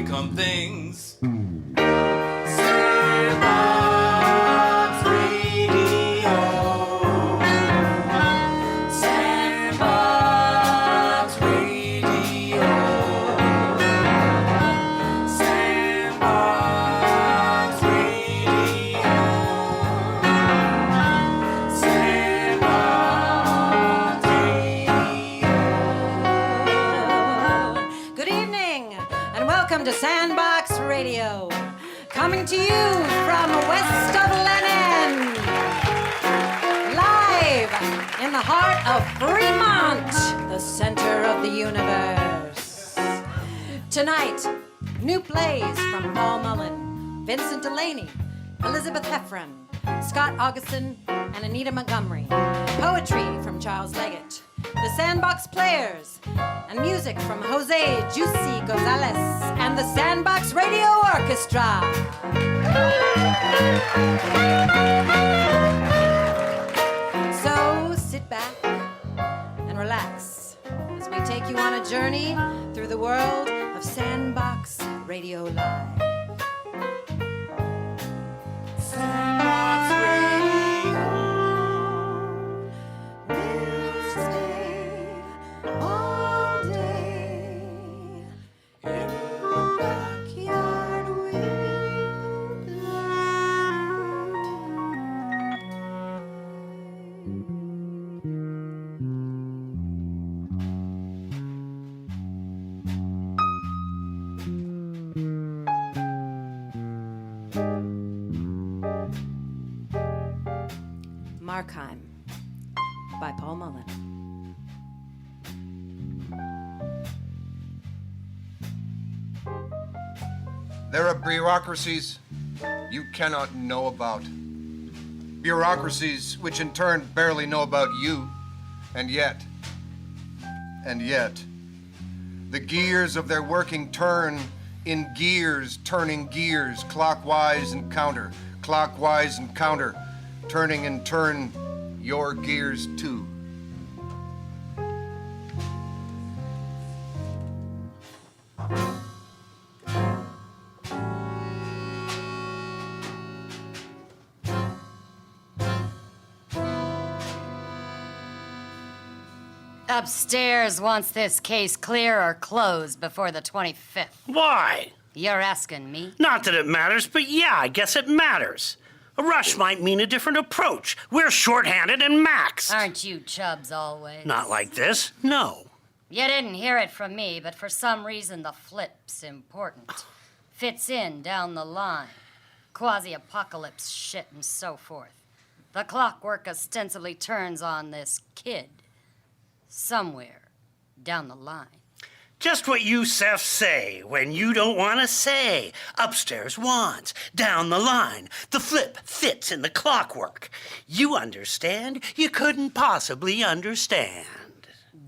become things. Welcome to Sandbox Radio, coming to you from west of Lennon, live in the heart of Fremont, the center of the universe. Tonight, new plays from Paul Mullen, Vincent Delaney, Elizabeth Heffron, Scott Augustin, and Anita Montgomery. Poetry from Charles Leggett. The Sandbox Players, and music from Jose Juicy Gonzalez and the Sandbox Radio Orchestra. So sit back and relax as we take you on a journey through the world of Sandbox Radio Live. Sandbox Radio. All day in the backyard we'll Markheim by Paul Mullen. There are bureaucracies you cannot know about. Bureaucracies which in turn barely know about you. And yet, the gears of their working turn in gears, turning gears, clockwise and counter, turning in turn your gears too. Upstairs wants this case clear or closed before the 25th. Why? You're asking me? Not that it matters, but yeah, I guess it matters. A rush might mean a different approach. We're shorthanded and maxed. Aren't you chubs always? Not like this, no. You didn't hear it from me, but for some reason the flip's important. Fits in down the line. Quasi-apocalypse shit and so forth. The clockwork ostensibly turns on this kid. Somewhere down the line. Just what you Seth say when you don't want to say. Upstairs wants, down the line. The flip fits in the clockwork. You understand? You couldn't possibly understand.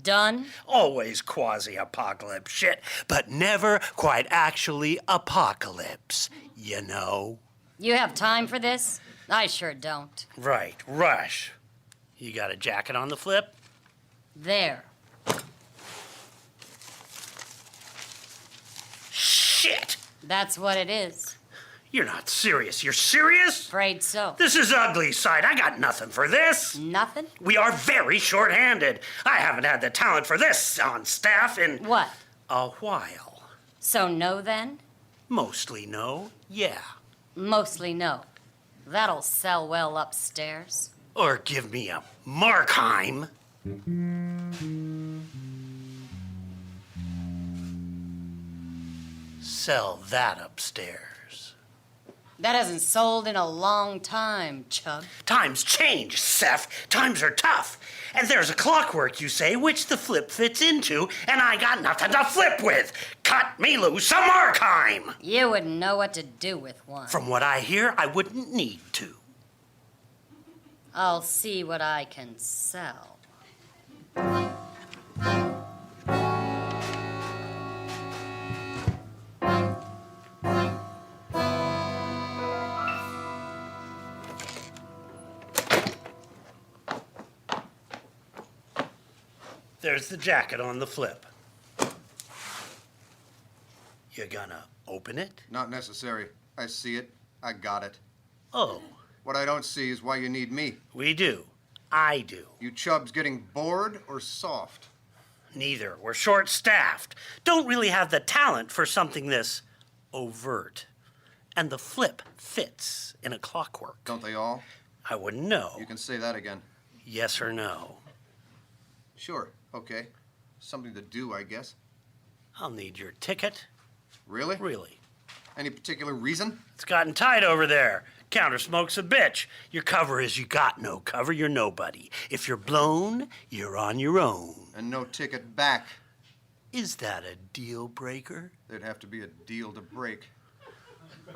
Done? Always quasi-apocalypse shit, but never quite actually apocalypse, you know? You have time for this? I sure don't. Right, rush. You got a jacket on the flip? There. Shit! That's what it is. You're not serious. You're serious? Afraid so. This is ugly side. I got nothing for this. Nothing? We are very short-handed. I haven't had the talent for this on staff in... What? A while. So no then? Mostly no, yeah. Mostly no. That'll sell well upstairs. Or give me a Markheim. Sell that upstairs. That hasn't sold in a long time, Chub. Times change, Seth. Times are tough. And there's a clockwork, you say, which the flip fits into, and I got nothing to flip with. Cut me loose a Markheim. You wouldn't know what to do with one. From what I hear, I wouldn't need to. I'll see what I can sell. There's the jacket on the flip. You gonna open it? Not necessary. I see it. I got it. Oh, What I don't see is why you need me. we do. I do. You chubs getting bored or soft? Neither. We're short-staffed. Don't really have the talent for something this overt. And the flip fits in a clockwork. Don't they all? I wouldn't know. You can say that again. Yes or no? Sure, okay. Something to do, I guess. I'll need your ticket. Really? Really. Any particular reason? It's gotten tight over there. Counter smoke's a bitch. Your cover is you got no cover, you're nobody. If you're blown, you're on your own. And no ticket back. Is that a deal breaker? There'd have to be a deal to break.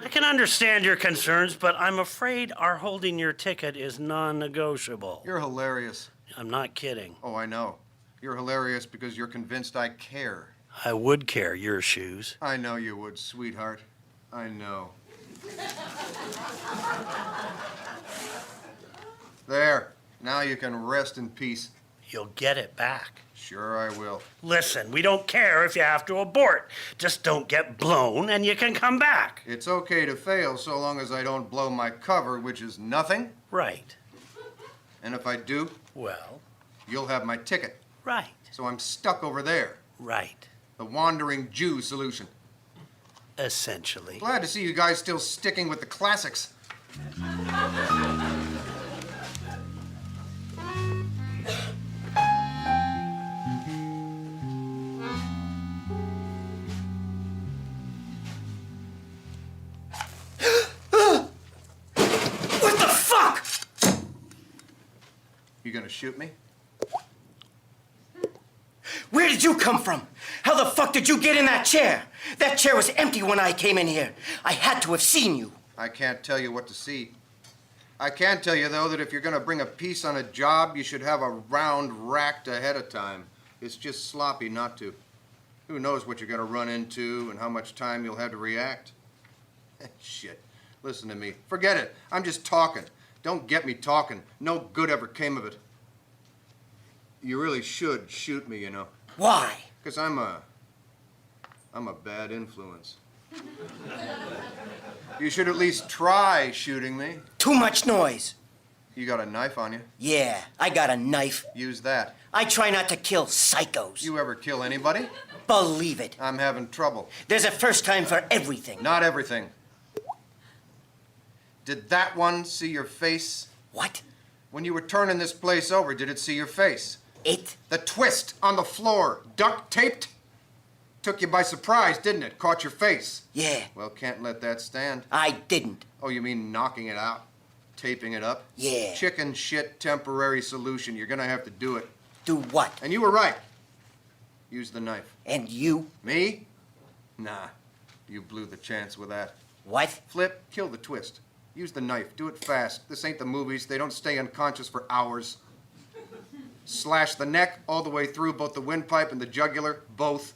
I can understand your concerns, but I'm afraid our holding your ticket is non-negotiable. You're hilarious. I'm not kidding. Oh, I know. You're hilarious because you're convinced I care. I would care your shoes. I know you would, sweetheart. I know. There. Now you can rest in peace. You'll get it back. Sure I will. Listen, we don't care if you have to abort. Just don't get blown and you can come back. It's okay to fail so long as I don't blow my cover, which is nothing. Right. And if I do, Well, you'll have my ticket. right. So I'm stuck over there. Right. The wandering Jew solution. Essentially. Glad to see you guys still sticking with the classics. What the fuck? You gonna shoot me? Where did you come from? How the fuck did you get in that chair? That chair was empty when I came in here. I had to have seen you. I can't tell you what to see. I can tell you, though, that if you're gonna bring a piece on a job, you should have a round racked ahead of time. It's just sloppy not to. Who knows what you're gonna run into and how much time you'll have to react? Shit. Listen to me. Forget it. I'm just talking. Don't get me talking. No good ever came of it. You really should shoot me, you know. Why? Because I'm a bad influence. You should at least try shooting me. Too much noise. You got a knife on you. Yeah, I got a knife. Use that. I try not to kill psychos. You ever kill anybody? Believe it. I'm having trouble. There's a first time for everything. Not everything. Did that one see your face? What? When you were turning this place over, did it see your face? It? The twist on the floor, duct taped? Took you by surprise, didn't it? Caught your face. Yeah, Well, can't let that stand. I didn't. Oh, you mean knocking it out? Taping it up? Yeah. Chicken shit temporary solution. You're gonna have to do it. Do what? And you were right. Use the knife. And you? Me? Nah. You blew the chance with that. What? Flip, kill the twist. Use the knife. Do it fast. This ain't the movies. They don't stay unconscious for hours. Slash the neck all the way through, both the windpipe and the jugular, both.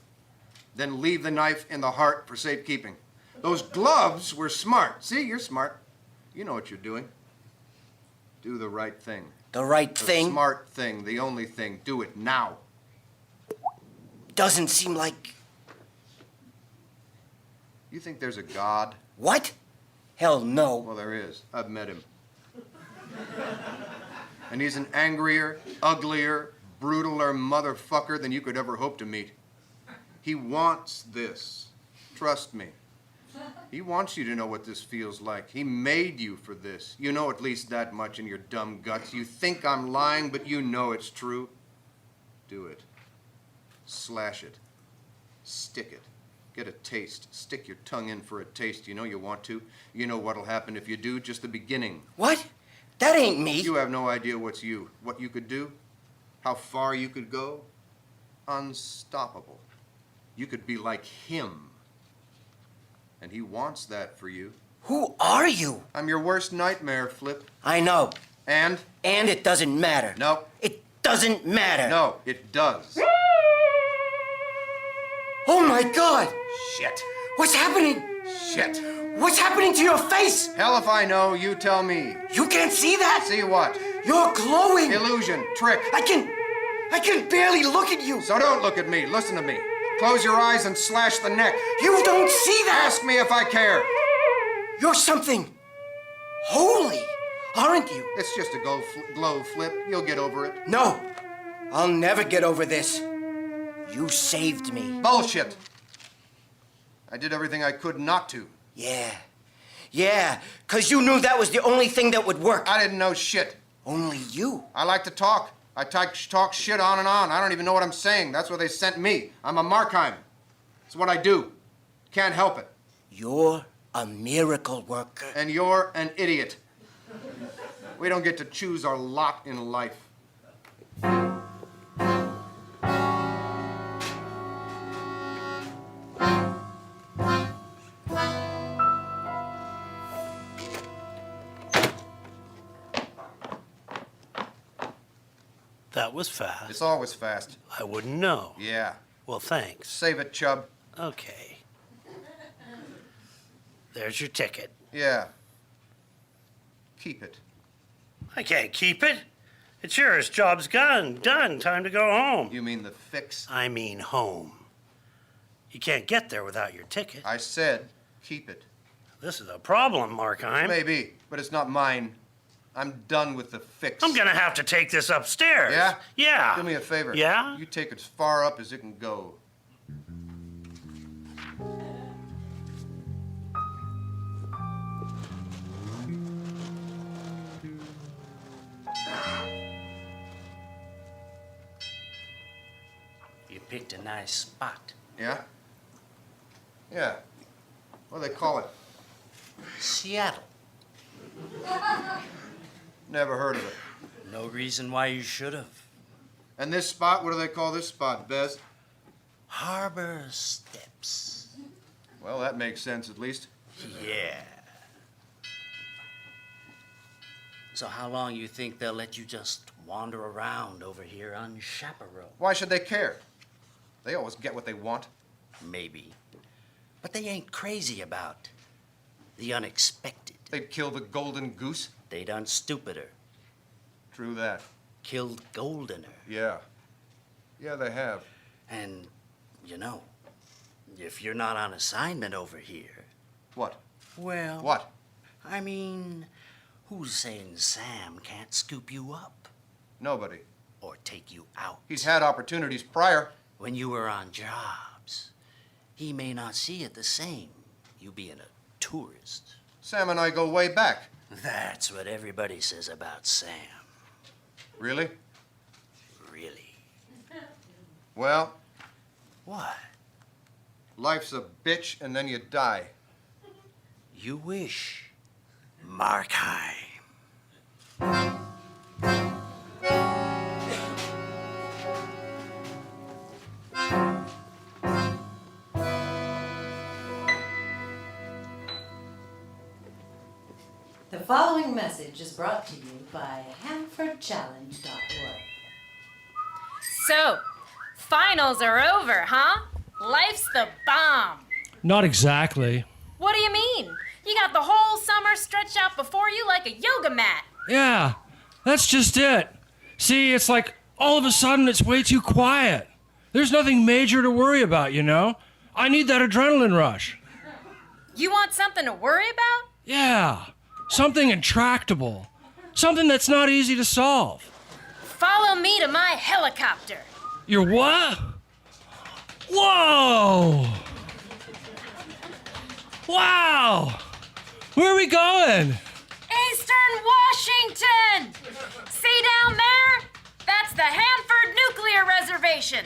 Then leave the knife in the heart for safekeeping. Those gloves were smart. See, you're smart. You know what you're doing. Do the right thing. The right The thing? smart thing, the only thing. Do it now. Doesn't seem like... You think there's a God? What? Hell no. Well, there is. I've met him. And he's an angrier, uglier, brutaler motherfucker than you could ever hope to meet. He wants this. Trust me. He wants you to know what this feels like. He made you for this. You know at least that much in your dumb guts. You think I'm lying, but you know it's true. Do it. Slash it. Stick it. Get a taste. Stick your tongue in for a taste. You know you want to. You know what'll happen if you do. Just the beginning. What? That ain't me. You have no idea what's you. What you could do. How far you could go. Unstoppable. You could be like him. And he wants that for you. Who are you? I'm your worst nightmare, Flip. I know. And? And it doesn't matter. No. It doesn't matter. No, it does. Oh my God! Shit. What's happening? Shit. What's happening to your face? Hell if I know, you tell me. You can't see that? See what? You're glowing. Illusion, trick. I can barely look at you. So don't look at me, listen to me. Close your eyes and slash the neck. You don't see that! Ask me if I care. You're something holy, aren't you? It's just a glow flip. You'll get over it. No, I'll never get over this. You saved me. Bullshit. I did everything I could not to. Yeah, 'cause you knew that was the only thing that would work. I didn't know shit. Only you. I like to talk. I talk shit on and on. I don't even know what I'm saying. That's what they sent me. I'm a Markheim. It's what I do. Can't help it. You're a miracle worker. And you're an idiot. We don't get to choose our lot in life. That was fast. It's always fast. I wouldn't know. Yeah. Well, thanks. Save it, Chub. Okay. There's your ticket. Yeah. Keep it. I can't keep it. It's yours. Job's done. Time to go home. You mean the fix? I mean home. You can't get there without your ticket. I said keep it. This is a problem, Markheim. Maybe, but it's not mine. I'm done with the fix. I'm gonna have to take this upstairs. Yeah? Yeah. Do me a favor. Yeah? You take it as far up as it can go. You picked a nice spot. Yeah? Yeah. What do they call it? Seattle. Never heard of it. No reason why you should have. And this spot, what do they call this spot, Bez? Harbor Steps. Well, that makes sense at least. Yeah. So how long you think they'll let you just wander around over here unchaperoned? Why should they care? They always get what they want. Maybe. But they ain't crazy about the unexpected. They'd kill the golden goose. They done stupider. True that. Killed goldener. Yeah. Yeah, they have. And, you know, if you're not on assignment over here, What? well... What? I mean, who's saying Sam can't scoop you up Nobody. or take you out? He's had opportunities prior. When you were on jobs, he may not see it the same, you being a tourist. Sam and I go way back. That's what everybody says about Sam. Really? Really. Well, What? life's a bitch and then you die. You wish. Markheim. The following message is brought to you by HanfordChallenge.org. So, finals are over, huh? Life's the bomb. Not exactly. What do you mean? You got the whole summer stretched out before you like a yoga mat. Yeah, that's just it. See, it's like all of a sudden it's way too quiet. There's nothing major to worry about, you know? I need that adrenaline rush. You want something to worry about? Yeah, something intractable. Something that's not easy to solve. Follow me to my helicopter. Your what? Whoa! Wow! Where are we going? Eastern Washington! See down there? That's the Hanford Nuclear Reservation,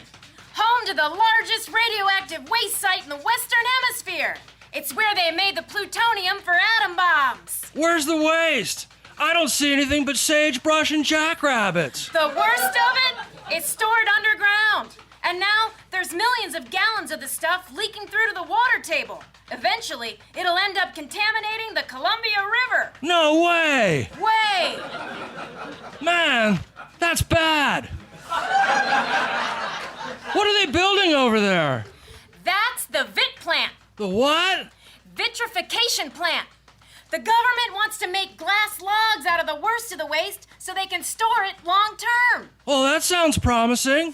home to the largest radioactive waste site in the Western Hemisphere. It's where they made the plutonium for atom bombs. Where's the waste? I don't see anything but sagebrush and jackrabbits. The worst of it is stored underground. And now there's millions of gallons of the stuff leaking through to the water table. Eventually, it'll end up contaminating the Columbia River. No way! Way! Man, that's bad. What are they building over there? That's the VIT plant, The what? vitrification plant. The government wants to make glass logs out of the worst of the waste so they can store it long term. Well, that sounds promising.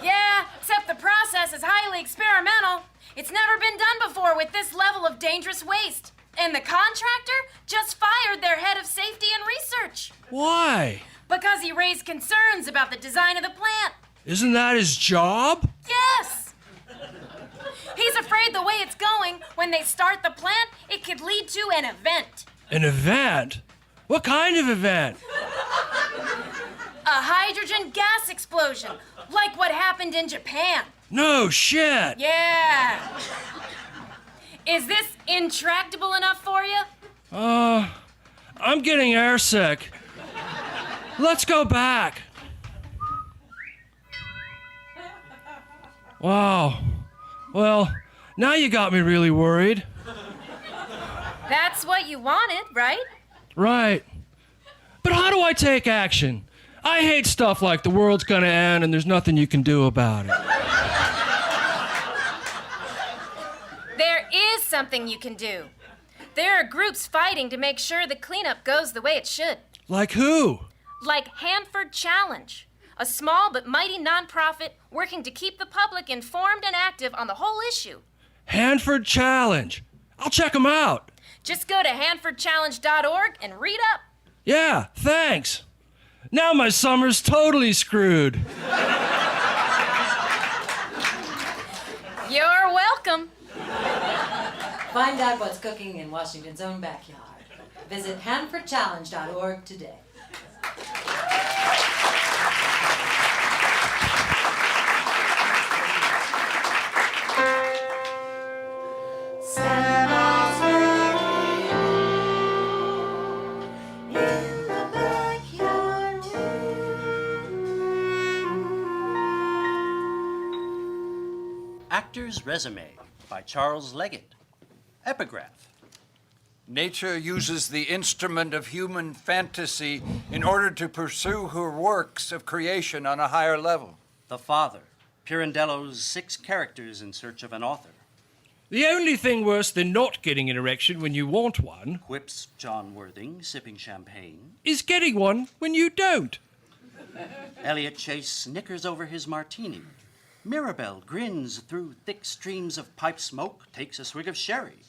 Yeah, except the process is highly experimental. It's never been done before with this level of dangerous waste. And the contractor just fired their head of safety and research. Why? Because he raised concerns about the design of the plant. Isn't that his job? Yes! He's afraid the way it's going, when they start the plant, it could lead to an event. An event? What kind of event? A hydrogen gas explosion, like what happened in Japan. No shit. Yeah. Is this intractable enough for you? I'm getting airsick. Let's go back. Wow. Well, now you got me really worried. That's what you wanted, right? Right. But how do I take action? I hate stuff like the world's gonna end and there's nothing you can do about it. There is something you can do. There are groups fighting to make sure the cleanup goes the way it should. Like who? Like Hanford Challenge, a small but mighty nonprofit working to keep the public informed and active on the whole issue. Hanford Challenge. I'll check them out. Just go to hanfordchallenge.org and read up. Yeah, thanks. Now my summer's totally screwed. You're welcome. Find out what's cooking in Washington's own backyard. Visit hanfordchallenge.org today. Actor's Resume by Charles Leggett. Epigraph. Nature uses the instrument of human fantasy in order to pursue her works of creation on a higher level. The Father. Pirandello's 6 characters in search of an author. The only thing worse than not getting an erection when you want one Quips John Worthing, sipping champagne. is getting one when you don't. Elliot Chase snickers over his martini. Mirabelle grins through thick streams of pipe smoke, takes a swig of sherry.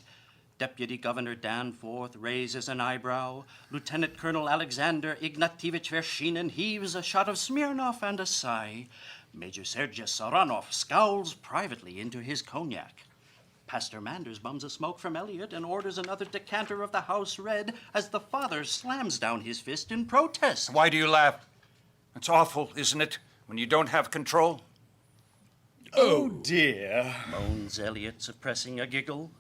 Deputy Governor Danforth raises an eyebrow. Lieutenant Colonel Alexander Ignatievich Vershinin heaves a shot of Smirnoff and a sigh. Major Sergei Saranov scowls privately into his cognac. Pastor Manders bums a smoke from Elliot and orders another decanter of the house red as the father slams down his fist in protest. Why do you laugh? It's awful, isn't it, when you don't have control? Oh, dear. Moans Elliot, suppressing a giggle.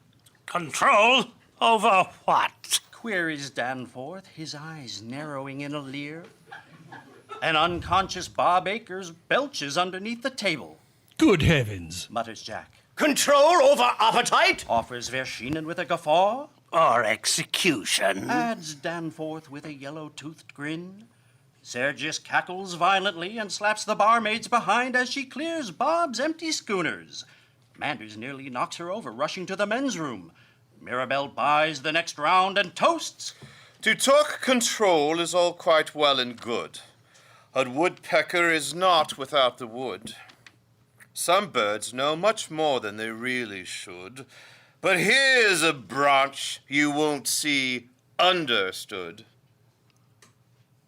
Control over what? Queries Danforth, his eyes narrowing in a leer. An unconscious Bob Akers belches underneath the table, Good heavens. mutters Jack. Control over appetite? Offers Vershinin with a guffaw. Or execution? Adds Danforth with a yellow-toothed grin. Sergius cackles violently and slaps the barmaids behind as she clears Bob's empty schooners. Manders nearly knocks her over, rushing to the men's room. Mirabelle buys the next round and toasts. To talk control is all quite well and good. A woodpecker is not without the wood. Some birds know much more than they really should. But here's a branch you won't see understood.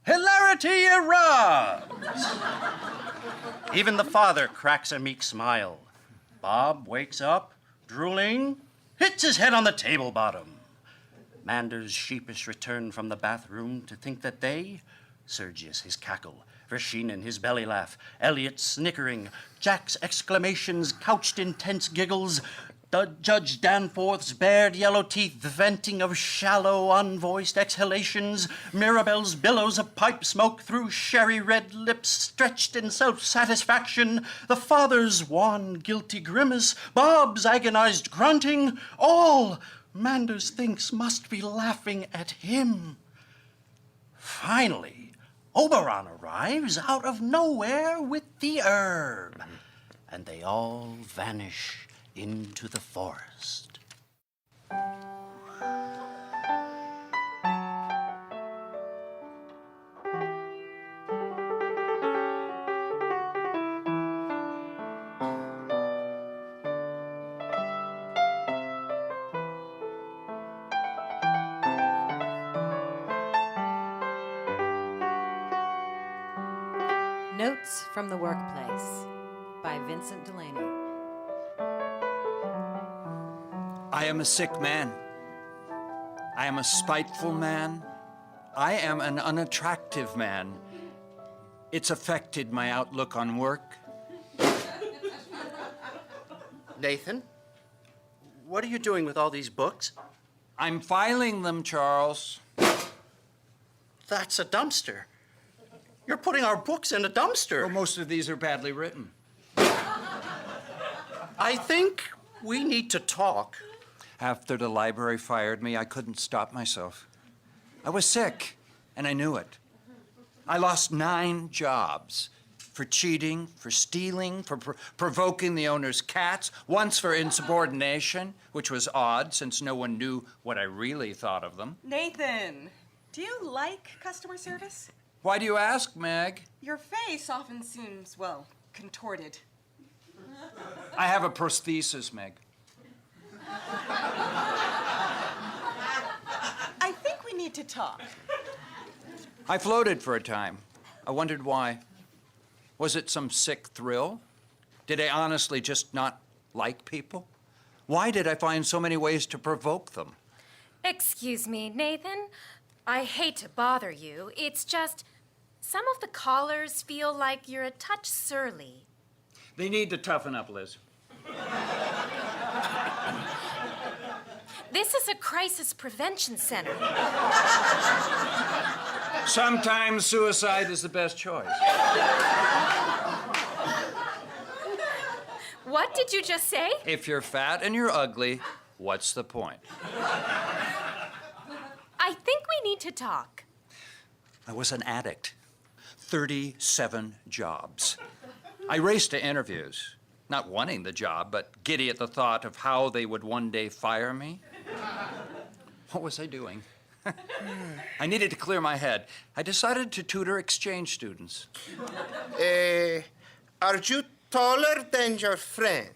Hilarity erupts! Even the father cracks a meek smile. Bob wakes up, drooling, hits his head on the table bottom. Manders' sheepish return from the bathroom to think that they, Sergius his cackle, Vershinin his belly laugh, Elliot snickering, Jack's exclamations couched in tense giggles, Judge Danforth's bared yellow teeth venting of shallow, unvoiced exhalations, Mirabelle's billows of pipe smoke through sherry-red lips stretched in self-satisfaction, the father's wan, guilty grimace, Bob's agonized grunting, all Manders thinks must be laughing at him. Finally, Oberon arrives out of nowhere with the herb, and they all vanish into the forest. Notes from the Workplace by Vincent Delaney. I am a sick man. I am a spiteful man. I am an unattractive man. It's affected my outlook on work. Nathan, what are you doing with all these books? I'm filing them, Charles. That's a dumpster. You're putting our books in a dumpster. Well, most of these are badly written. I think we need to talk. After the library fired me, I couldn't stop myself. I was sick, and I knew it. I lost 9 jobs for cheating, for stealing, for provoking the owner's cats, once for insubordination, which was odd since no one knew what I really thought of them. Nathan, do you like customer service? Why do you ask, Meg? Your face often seems, well, contorted. I have a prosthesis, Meg. I think we need to talk. I floated for a time. I wondered why. Was it some sick thrill? Did I honestly just not like people? Why did I find so many ways to provoke them? Excuse me, Nathan. I hate to bother you. It's just some of the callers feel like you're a touch surly. They need to toughen up, Liz. This is a crisis prevention center. Sometimes suicide is the best choice. What did you just say? If you're fat and you're ugly, what's the point? I think we need to talk. I was an addict. 37 jobs. I raced to interviews, not wanting the job, but giddy at the thought of how they would one day fire me. What was I doing? I needed to clear my head. I decided to tutor exchange students. Are you taller than your friend?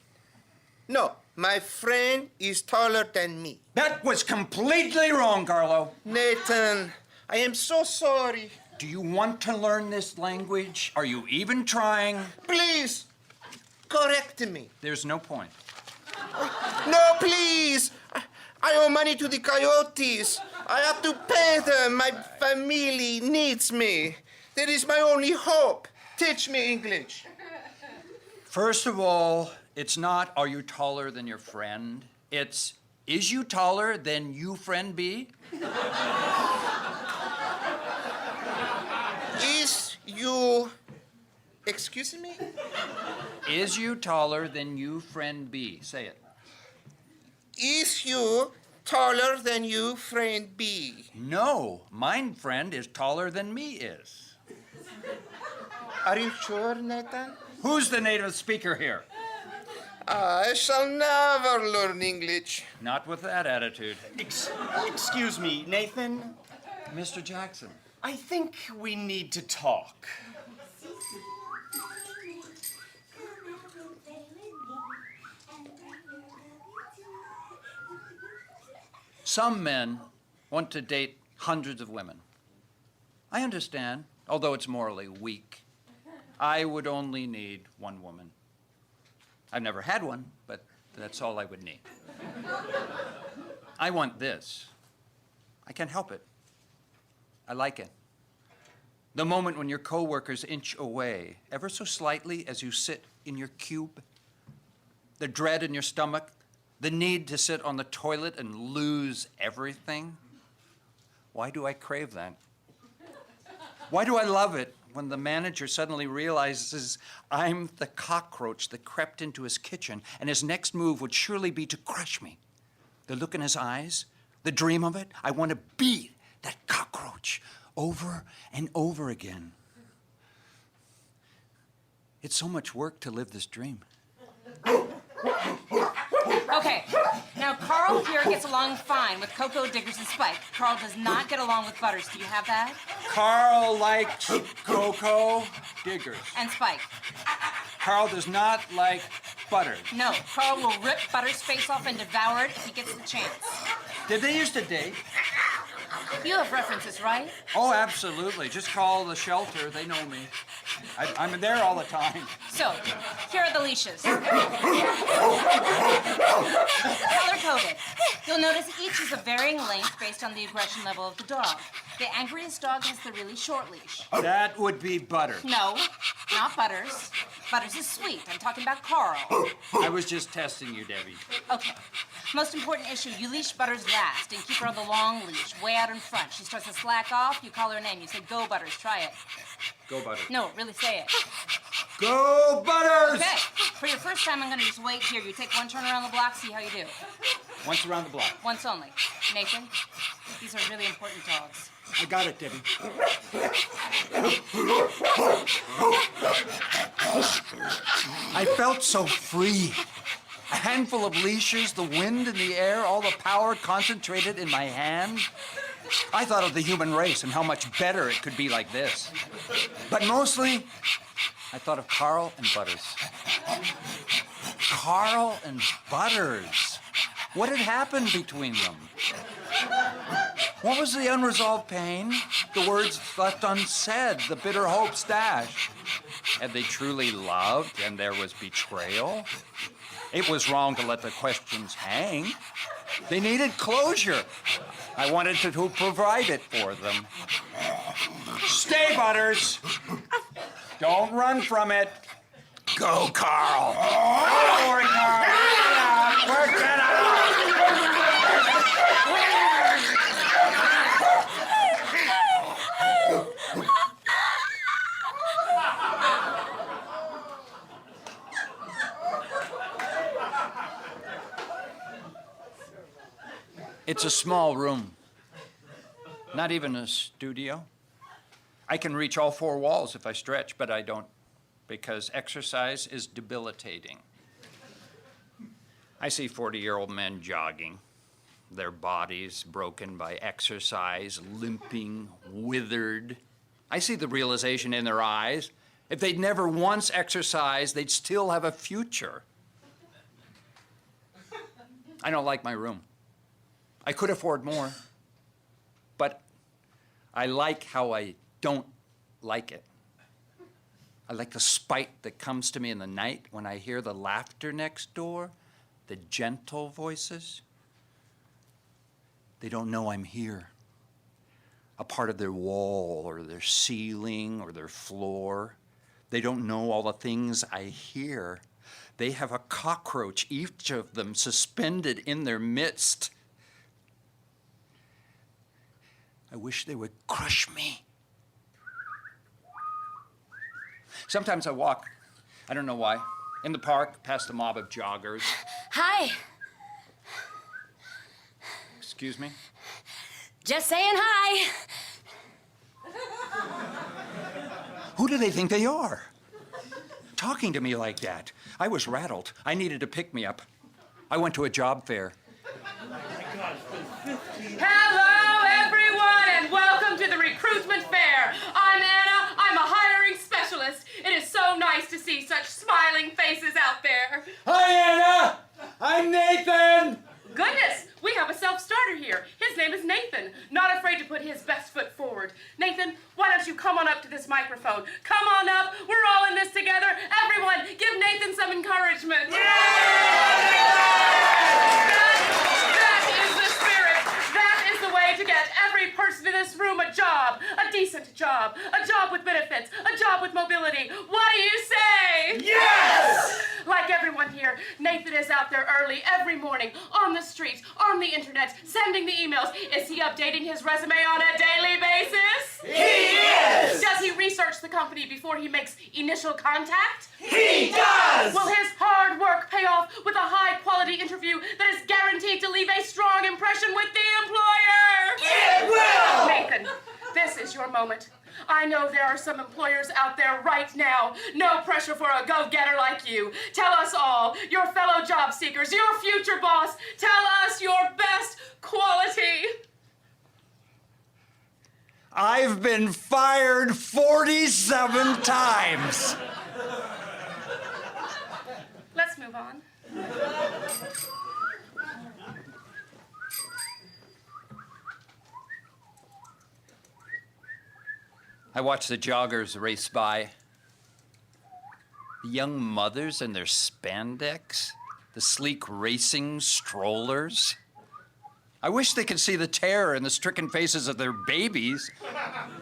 No, my friend is taller than me. That was completely wrong, Carlo. Nathan, I am so sorry. Do you want to learn this language? Are you even trying? Please, correct me. There's no point. No, please. I owe money to the coyotes. I have to pay them. My family needs me. That is my only hope. Teach me English. First of all, it's not, are you taller than your friend? It's, is you taller than you friend be? Is you... Excuse me? Is you taller than you friend be? Say it. Is you taller than you friend be? No, mine friend is taller than me is. Are you sure, Nathan? Who's the native speaker here? I shall never learn English. Not with that attitude. Excuse me, Nathan. Mr. Jackson. I think we need to talk. Some men want to date hundreds of women. I understand, although it's morally weak. I would only need one woman. I've never had one, but that's all I would need. I want this. I can't help it. I like it. The moment when your coworkers inch away, ever so slightly as you sit in your cube, the dread in your stomach, the need to sit on the toilet and lose everything. Why do I crave that? Why do I love it when the manager suddenly realizes I'm the cockroach that crept into his kitchen and his next move would surely be to crush me? The look in his eyes, the dream of it, I want to be that cockroach over and over again. It's so much work to live this dream. Okay, now Carl here gets along fine with Coco, Diggers, and Spike. Carl does not get along with Butters. Do you have that? Carl likes Coco, Diggers. And Spike. Carl does not like Butters. No, Carl will rip Butters' face off and devour it if he gets the chance. Did they used to date? You have references, right? Oh, absolutely. Just call the shelter. They know me. I'm there all the time. So, here are the leashes. Color coded. You'll notice each is of varying length based on the aggression level of the dog. The angriest dog has the really short leash. That would be Butters. No, not Butters. Butters is sweet. I'm talking about Carl. I was just testing you, Debbie. Okay. Most important issue, you leash Butters last and keep her on the long leash, way out in front. She starts to slack off, you call her name. You say, go, Butters, try it. Go, Butters. No, really say it. Go, Butters! Okay. For your first time, I'm going to just wait here. You take one turn around the block, see how you do. Once around the block. Once only. Nathan, these are really important dogs. I got it, Debbie. I felt so free. A handful of leashes, the wind in the air, all the power concentrated in my hand. I thought of the human race and how much better it could be like this. But mostly, I thought of Carl and Butters. Carl and Butters. What had happened between them? What was the unresolved pain? The words left unsaid, the bitter hopes dashed. Had they truly loved and there was betrayal? It was wrong to let the questions hang. They needed closure. I wanted to provide it for them. Stay, Butters. Don't run from it. Go, Carl. Go for it, Carl. Work it out. It's a small room, not even a studio. I can reach all four walls if I stretch, but I don't, because exercise is debilitating. I see 40-year-old men jogging, their bodies broken by exercise, limping, withered. I see the realization in their eyes. If they'd never once exercised, they'd still have a future. I don't like my room. I could afford more, but I like how I don't like it. I like the spite that comes to me in the night when I hear the laughter next door, the gentle voices. They don't know I'm here, a part of their wall or their ceiling or their floor. They don't know all the things I hear. They have a cockroach, each of them suspended in their midst. I wish they would crush me. Sometimes I walk, I don't know why, in the park past a mob of joggers. Hi. Excuse me? Just saying hi. Who do they think they are? Talking to me like that. I was rattled. I needed a pick-me-up. I went to a job fair. Hello, everyone, and welcome to the recruitment fair. I'm Anna. I'm a hiring specialist. It is so nice to see such smiling faces out there. Hi, Anna! I'm Nathan! Goodness, we have a self-starter here. His name is Nathan, not afraid to put his best foot forward. Nathan, why don't you come on up to this microphone? Come on up. We're all in this together. Everyone, give Nathan some encouragement. That is the spirit. That is the way to get every person in this room a job, a decent job, a job with benefits, a job with mobility. What do you say? Yes! Like everyone here, Nathan is out there early every morning, on the streets, on the internet, sending the emails. Is he updating his resume on a daily basis? He is! Does he research the company before he makes initial contact? He does! Will his hard work pay off with a high-quality interview that is guaranteed to leave a strong impression with the employer? It will! Nathan, this is your moment. I know there are some employers out there right now. No pressure for a go-getter like you. Tell us all, your fellow job seekers, your future boss, tell us your best quality. I've been fired 47 times. Let's move on. I watch the joggers race by. The young mothers in their spandex, the sleek racing strollers. I wish they could see the terror in the stricken faces of their babies,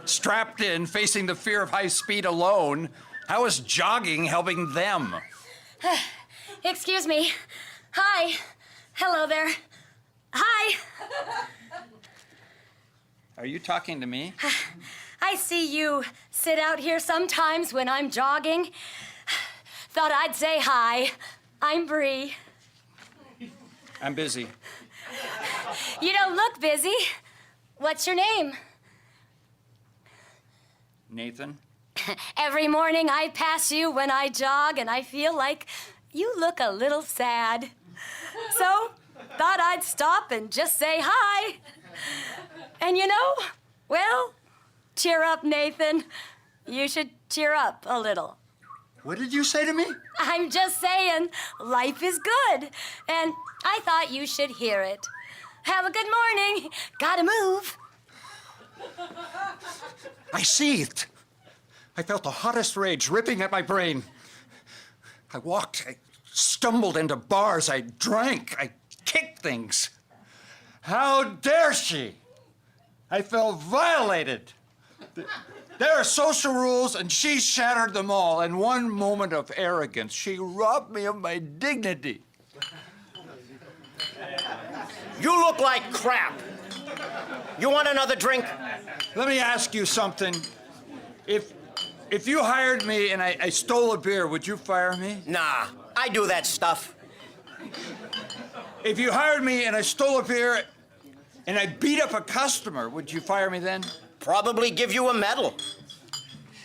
strapped in, facing the fear of high speed alone. How is jogging helping them? Excuse me. Hi. Hello there. Hi. Are you talking to me? I see you sit out here sometimes when I'm jogging. Thought I'd say hi. I'm Bree. I'm busy. You don't look busy. What's your name? Nathan? Every morning I pass you when I jog, and I feel like you look a little sad. So, thought I'd stop and just say hi. And you know, well, cheer up, Nathan. You should cheer up a little. What did you say to me? I'm just saying, life is good, and I thought you should hear it. Have a good morning. Gotta move. I seethed. I felt the hottest rage ripping at my brain. I walked, I stumbled into bars, I drank, I kicked things. How dare she? I felt violated. There are social rules, and she shattered them all. In one moment of arrogance, she robbed me of my dignity. You look like crap. You want another drink? Let me ask you something. If you hired me and I stole a beer, would you fire me? Nah, I do that stuff. If you hired me and I stole a beer and I beat up a customer, would you fire me then? Probably give you a medal.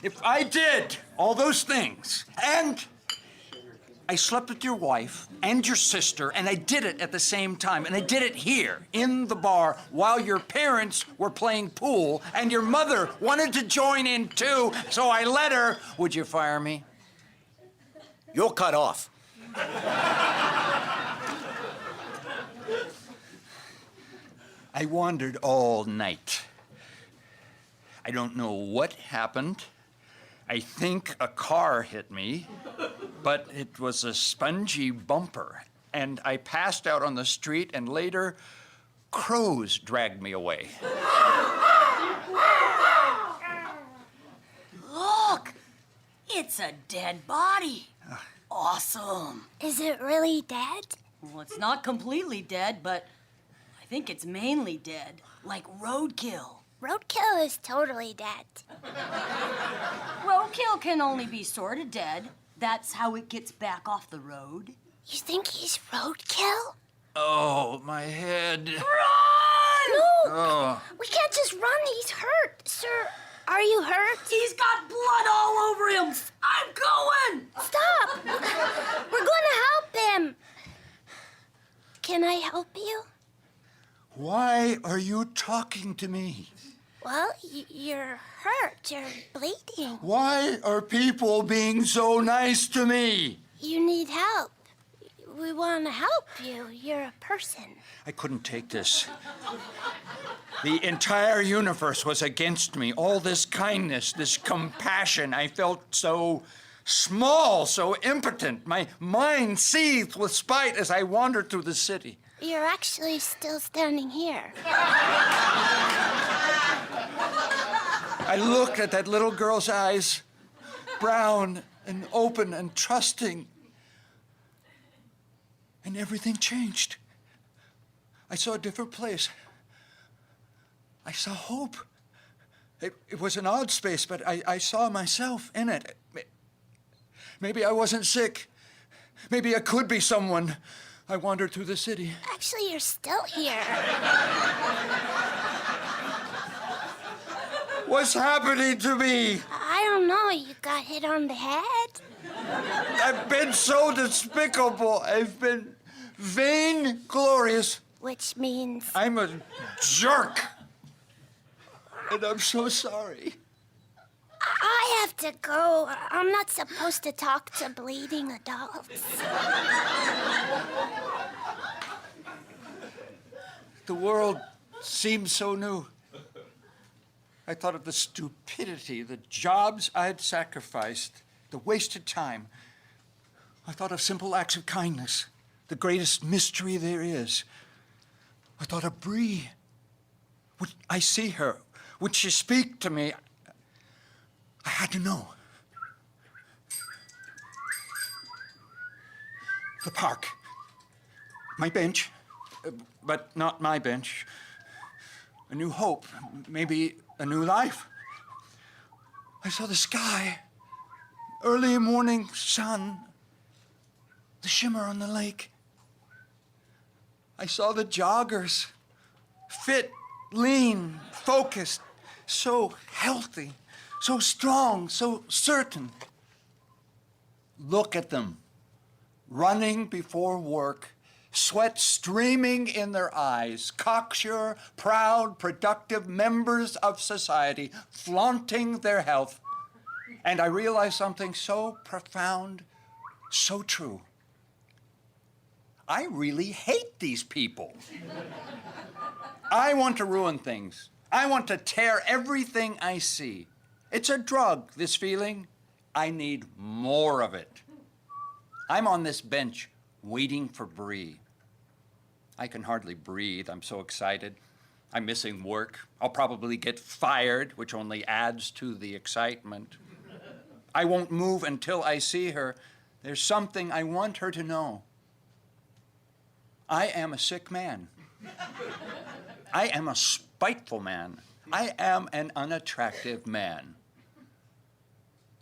If I did all those things, and I slept with your wife and your sister, and I did it at the same time, and I did it here in the bar while your parents were playing pool, and your mother wanted to join in too, so I let her, would you fire me? You're cut off. I wandered all night. I don't know what happened. I think a car hit me, but it was a spongy bumper, and I passed out on the street, and later, crows dragged me away. Look! It's a dead body. Awesome. Is it really dead? Well, it's not completely dead, but I think it's mainly dead, like roadkill. Roadkill is totally dead. Roadkill can only be sort of dead. That's how it gets back off the road. You think he's roadkill? Oh, my head. Run! No! Oh. We can't just run. He's hurt. Sir, are you hurt? He's got blood all over him. I'm going. Stop! We're going to help him. Can I help you? Why are you talking to me? Well, you're hurt. You're bleeding. Why are people being so nice to me? You need help. We want to help you. You're a person. I couldn't take this. The entire universe was against me. All this kindness, this compassion. I felt so small, so impotent. My mind seethed with spite as I wandered through the city. You're actually still standing here. I looked at that little girl's eyes, brown and open and trusting, and everything changed. I saw a different place. I saw hope. It was an odd space, but I saw myself in it. Maybe I wasn't sick. Maybe I could be someone. I wandered through the city. Actually, you're still here. What's happening to me? I don't know. You got hit on the head. I've been so despicable. I've been vainglorious. Which means? I'm a jerk. And I'm so sorry. I have to go. I'm not supposed to talk to bleeding adults. The world seemed so new. I thought of the stupidity, the jobs I'd sacrificed, the wasted time, I thought of simple acts of kindness, the greatest mystery there is. I thought of Bree. Would I see her? Would she speak to me? I had to know. The park. My bench, but not my bench. A new hope, maybe a new life. I saw the sky, early morning sun, the shimmer on the lake. I saw the joggers, fit, lean, focused, so healthy, so strong, so certain. Look at them, running before work, sweat streaming in their eyes, cocksure, proud, productive members of society, flaunting their health. And I realized something so profound, so true. I really hate these people. I want to ruin things. I want to tear everything I see. It's a drug, this feeling. I need more of it. I'm on this bench waiting for Bree. I can hardly breathe. I'm so excited. I'm missing work. I'll probably get fired, which only adds to the excitement. I won't move until I see her. There's something I want her to know. I am a sick man. I am a spiteful man. I am an unattractive man.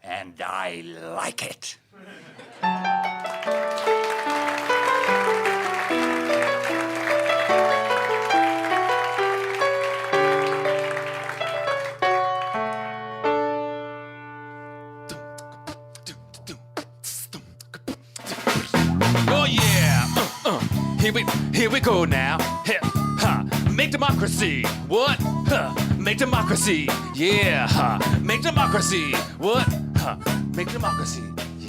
And I like it. Oh yeah, here we go now. Make democracy. What? Make democracy. Yeah. Make democracy. What? Make democracy.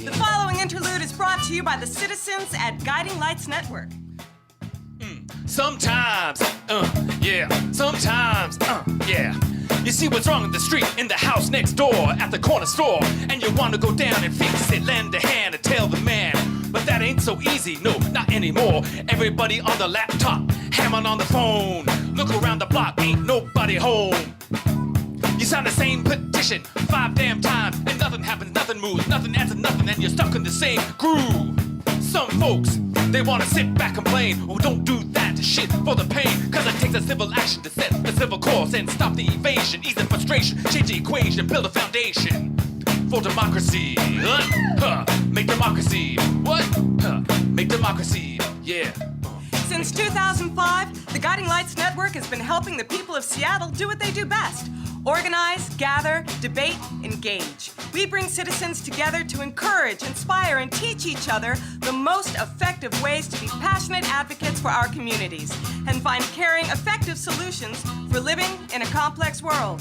The following interlude is brought to you by the citizens at Guiding Lights Network. Sometimes, yeah. Sometimes, yeah. You see what's wrong in the street, in the house next door, at the corner store, and you want to go down and fix it, lend a hand and tell the man. But that ain't so easy, no, not anymore. Everybody on the laptop, hammering on the phone. Look around the block, ain't nobody home. You sign the same petition 5 damn times, and nothing happens, nothing moves, nothing adds to nothing, and you're stuck in the same groove. Some folks, they wanna sit back and complain. Oh, don't do that shit for the pain, cause it takes a civil action to set the civil course and stop the evasion, ease the frustration, change the equation, build a foundation for democracy. Make democracy. What? Make democracy. Yeah. Since 2005, the Guiding Lights Network has been helping the people of Seattle do what they do best: organize, gather, debate, engage. We bring citizens together to encourage, inspire, and teach each other the most effective ways to be passionate advocates for our communities and find caring, effective solutions for living in a complex world.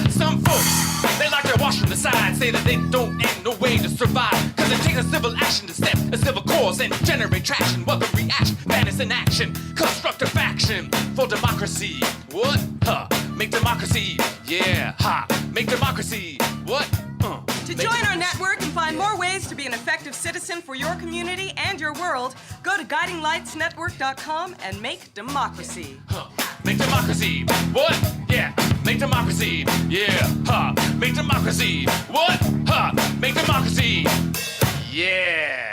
Some folks, they like to wash from the side, say that they don't ain't no way to survive, cause it takes a civil action to step a civil cause and generate traction. Welcome reaction, madness in action, constructive action for democracy. What? Make democracy. Yeah. Make democracy. What? To join our network and find more ways to be an effective citizen for your community and your world, go to guidinglightsnetwork.com and make democracy. Make democracy. What? Yeah. Make democracy. Yeah. Make democracy. What? Make democracy. Yeah.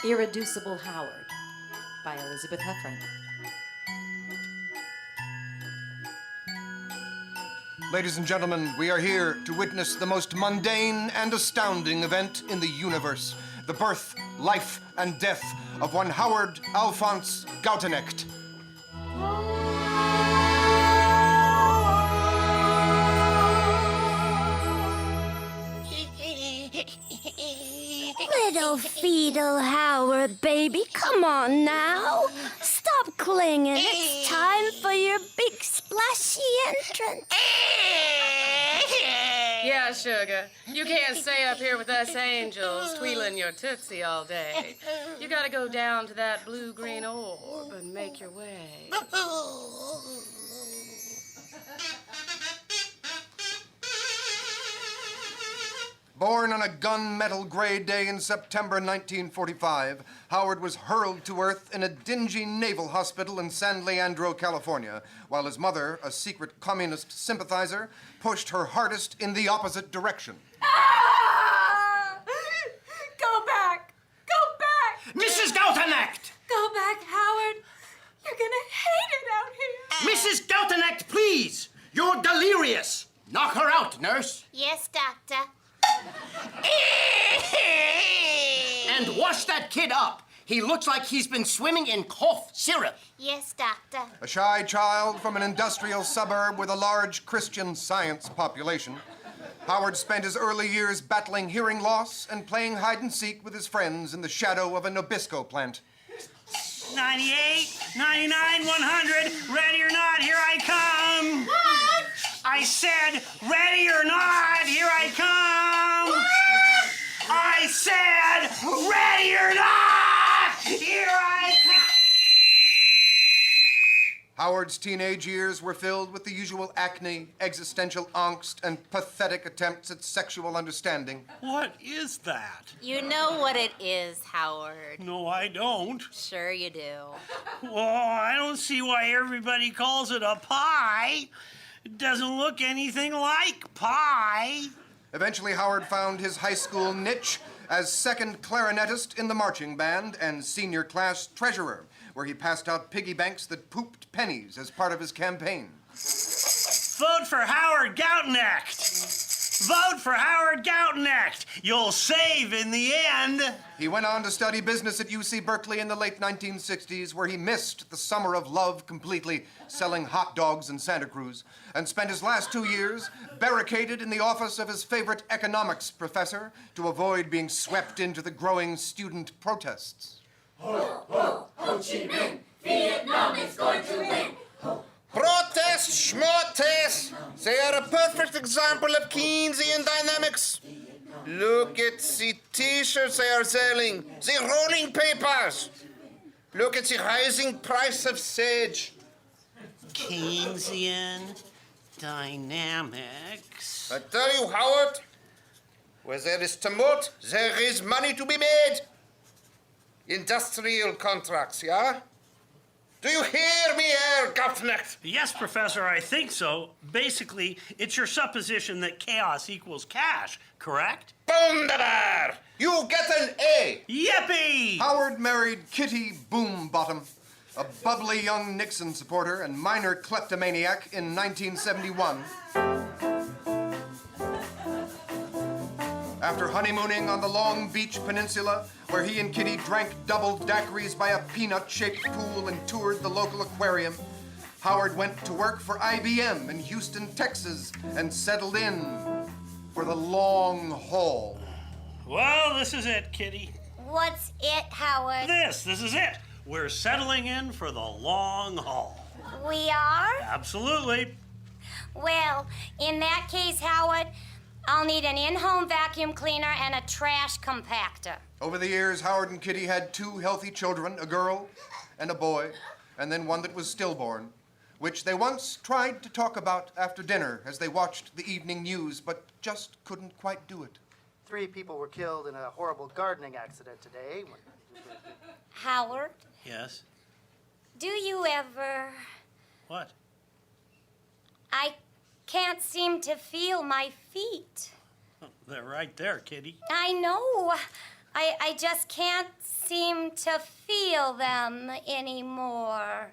Irreducible Howard by Elizabeth Heffron. Ladies and gentlemen, we are here to witness the most mundane and astounding event in the universe: the birth, life, and death of one Howard Alphonse Gautenecht. Oh, fetal Howard, baby, come on now. Stop clinging. It's time for your big splashy entrance. Yeah, sugar. You can't stay up here with us angels tweedling your tootsie all day. You gotta go down to that blue-green orb and make your way. Born on a gunmetal gray day in September 1945, Howard was hurled to earth in a dingy naval hospital in San Leandro, California, while his mother, a secret communist sympathizer, pushed her hardest in the opposite direction. Go back! Go back! Mrs. Gauternacht! Go back, Howard. You're gonna hate it out here. Mrs. Gauternacht, please! You're delirious! Knock her out, nurse. Yes, doctor. And wash that kid up. He looks like he's been swimming in cough syrup. Yes, doctor. A shy child from an industrial suburb with a large Christian Science population, Howard spent his early years battling hearing loss and playing hide-and-seek with his friends in the shadow of a Nabisco plant. 98, 99, 100, ready or not, here I come. What? I said, ready or not, here I come. What? I said, ready or not, here I come. Howard's teenage years were filled with the usual acne, existential angst, and pathetic attempts at sexual understanding. What is that? You know what it is, Howard. No, I don't. Sure you do. Well, I don't see why everybody calls it a pie. It doesn't look anything like pie. Eventually, Howard found his high school niche as second clarinetist in the marching band and senior class treasurer, where he passed out piggy banks that pooped pennies as part of his campaign. Vote for Howard Gautenacht. Vote for Howard Gautenacht. You'll save in the end. He went on to study business at UC Berkeley in the late 1960s, where he missed the summer of love completely, selling hot dogs in Santa Cruz, and spent his last 2 years barricaded in the office of his favorite economics professor to avoid being swept into the growing student protests. Ho, ho, Ho Chi Minh, Vietnam is going to win. Protest, schmotest. They are a perfect example of Keynesian dynamics. Look at the t-shirts they are selling, the rolling papers. Look at the rising price of sage. Keynesian dynamics. I tell you, Howard, where there is tumult, there is money to be made. Industrial contracts, yeah? Do you hear me, Herr Gautenacht? Yes, Professor, I think so. Basically, it's your supposition that chaos equals cash, correct? Wunderbar! You get an A! Yippee! Howard married Kitty Boombottom, a bubbly young Nixon supporter and minor kleptomaniac in 1971. After honeymooning on the Long Beach Peninsula, where he and Kitty drank double daiquiris by a peanut-shaped pool and toured the local aquarium, Howard went to work for IBM in Houston, Texas, and settled in for the long haul. Well, this is it, Kitty. What's it, Howard? This is it. We're settling in for the long haul. We are? Absolutely. Well, in that case, Howard, I'll need an in-home vacuum cleaner and a trash compactor. Over the years, Howard and Kitty had 2 healthy children, a girl and a boy, and then one that was stillborn, which they once tried to talk about after dinner as they watched the evening news, but just couldn't quite do it. 3 people were killed in a horrible gardening accident today. Howard, Yes? do you ever... What? I can't seem to feel my feet. They're right there, Kitty. I know. I just can't seem to feel them anymore.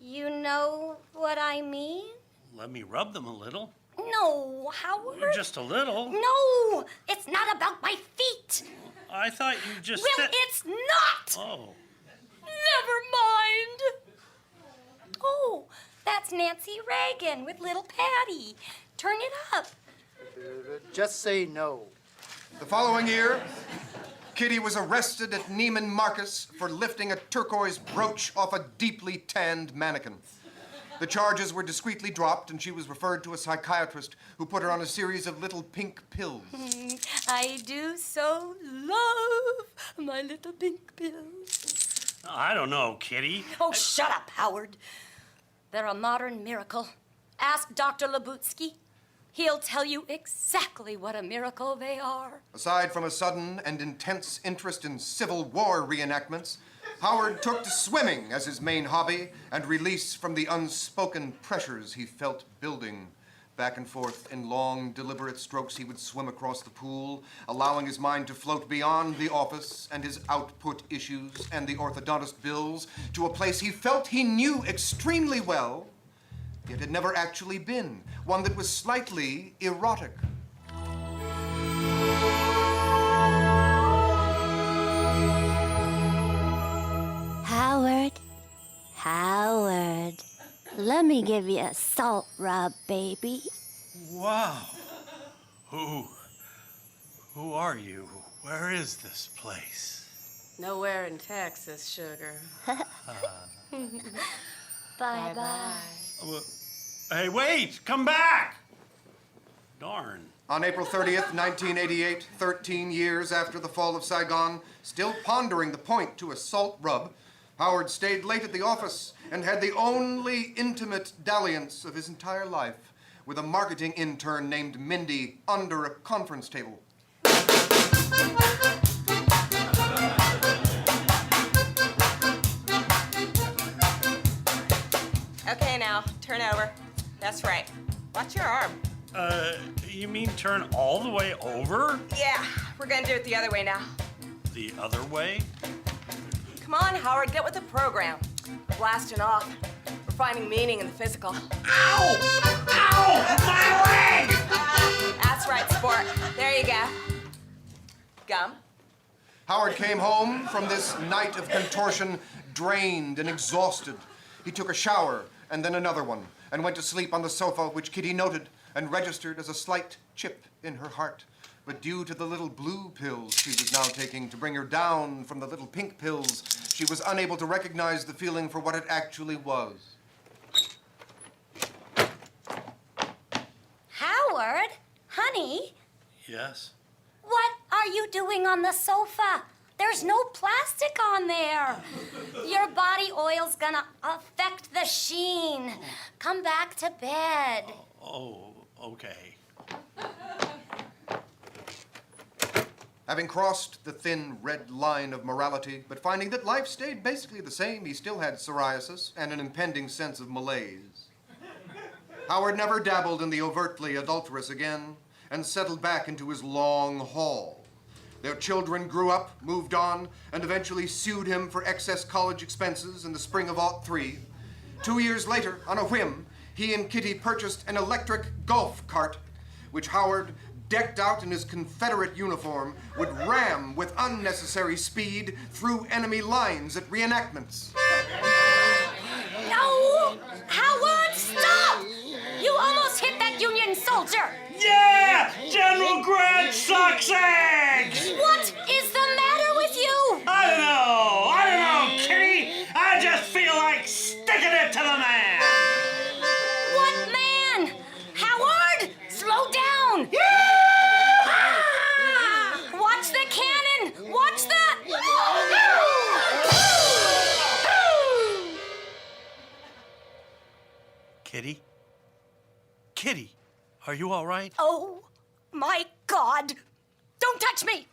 You know what I mean? Let me rub them a little. No, Howard. Just a little. No, it's not about my feet. I thought you just Well, said... it's not. Oh. Never mind. Oh, that's Nancy Reagan with little Patty. Turn it up. Just say no. The following year, Kitty was arrested at Neiman Marcus for lifting a turquoise brooch off a deeply tanned mannequin. The charges were discreetly dropped, and she was referred to a psychiatrist who put her on a series of little pink pills. I do so love my little pink pills. I don't know, Kitty. Oh, shut up, Howard. They're a modern miracle. Ask Dr. Labutsky. He'll tell you exactly what a miracle they are. Aside from a sudden and intense interest in Civil War reenactments, Howard took to swimming as his main hobby and release from the unspoken pressures he felt building. Back and forth in long, deliberate strokes, he would swim across the pool, allowing his mind to float beyond the office and his output issues and the orthodontist bills to a place he felt he knew extremely well, yet had never actually been, one that was slightly erotic. Howard, let me give you a salt rub, baby. Wow. Who are you? Where is this place? Nowhere in Texas, sugar. Bye-bye. Hey, wait! Come back! Darn. On April 30th, 1988, 13 years after the fall of Saigon, still pondering the point to a salt rub, Howard stayed late at the office and had the only intimate dalliance of his entire life with a marketing intern named Mindy under a conference table. Okay, now, turn over. That's right. Watch your arm. You mean turn all the way over? Yeah, we're gonna do it the other way now. The other way? Come on, Howard, get with the program. We're blasting off. We're finding meaning in the physical. Ow! Ow! My leg! That's right, sport. There you go. Gum. Howard came home from this night of contortion drained and exhausted. He took a shower and then another one and went to sleep on the sofa, which Kitty noted and registered as a slight chip in her heart. But due to the little blue pills she was now taking to bring her down from the little pink pills, she was unable to recognize the feeling for what it actually was. Howard, honey, Yes? what are you doing on the sofa? There's no plastic on there. Your body oil's gonna affect the sheen. Come back to bed. Oh, okay. Having crossed the thin red line of morality, but finding that life stayed basically the same, he still had psoriasis and an impending sense of malaise. Howard never dabbled in the overtly adulterous again and settled back into his long haul. Their children grew up, moved on, and eventually sued him for excess college expenses in the spring of '03. 2 years later, on a whim, he and Kitty purchased an electric golf cart, which Howard, decked out in his Confederate uniform, would ram with unnecessary speed through enemy lines at reenactments. No! Howard, stop! You almost hit that Union soldier! Yeah! General Grant sucks eggs! What is the matter with you? I don't know, Kitty! I just feel like sticking it to the man! What man? Howard, slow down! Watch the cannon! Watch the... Kitty? Kitty, are you all right? Oh, my God! Don't touch me!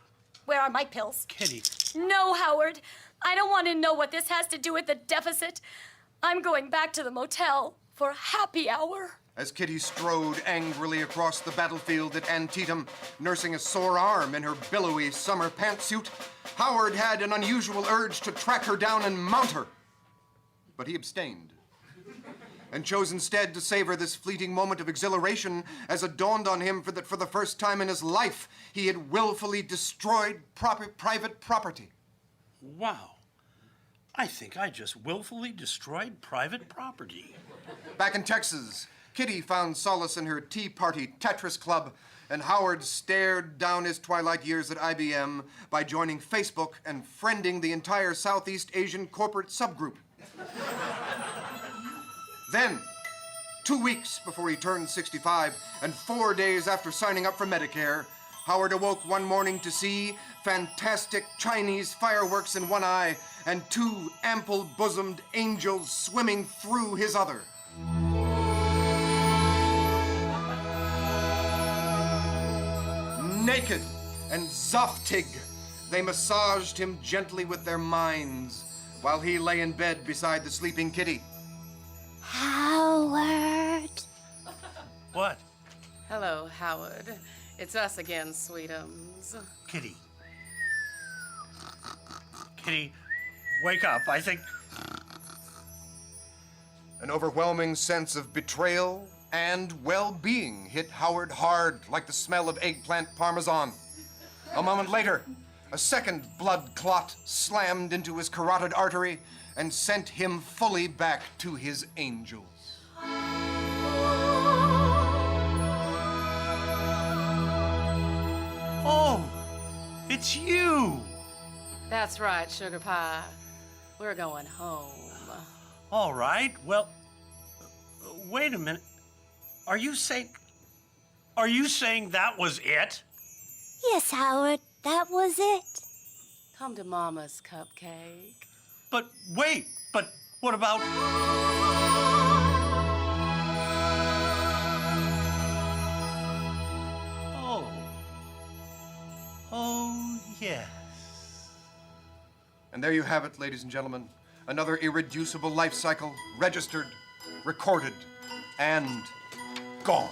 Where are my pills? Kitty. No, Howard. I don't want to know what this has to do with the deficit. I'm going back to the motel for happy hour. As Kitty strode angrily across the battlefield at Antietam, nursing a sore arm in her billowy summer pantsuit, Howard had an unusual urge to track her down and mount her. But he abstained, and chose instead to savor this fleeting moment of exhilaration as it dawned on him that for the first time in his life, he had willfully destroyed private property. Wow. I think I just willfully destroyed private property. Back in Texas, Kitty found solace in her Tea Party Tetris Club and Howard stared down his twilight years at IBM by joining Facebook and friending the entire Southeast Asian corporate subgroup. Then, 2 weeks before he turned 65 and 4 days after signing up for Medicare, Howard awoke one morning to see fantastic Chinese fireworks in one eye and 2 ample-bosomed angels swimming through his other. Naked and zoftig, they massaged him gently with their minds while he lay in bed beside the sleeping kitty. Howard. What? Hello, Howard. It's us again, sweetums. Kitty. Kitty, wake up. I think... An overwhelming sense of betrayal and well-being hit Howard hard like the smell of eggplant parmesan. A moment later, a second blood clot slammed into his carotid artery and sent him fully back to his angels. Oh, it's you. That's right, Sugar Pie. We're going home. All right, well, wait a minute. Are you saying that was it? Yes, Howard, that was it. Come to Mama's cupcake. But wait, but what about... Oh, yes. And there you have it, ladies and gentlemen. Another irreducible life cycle, registered, recorded, and gone.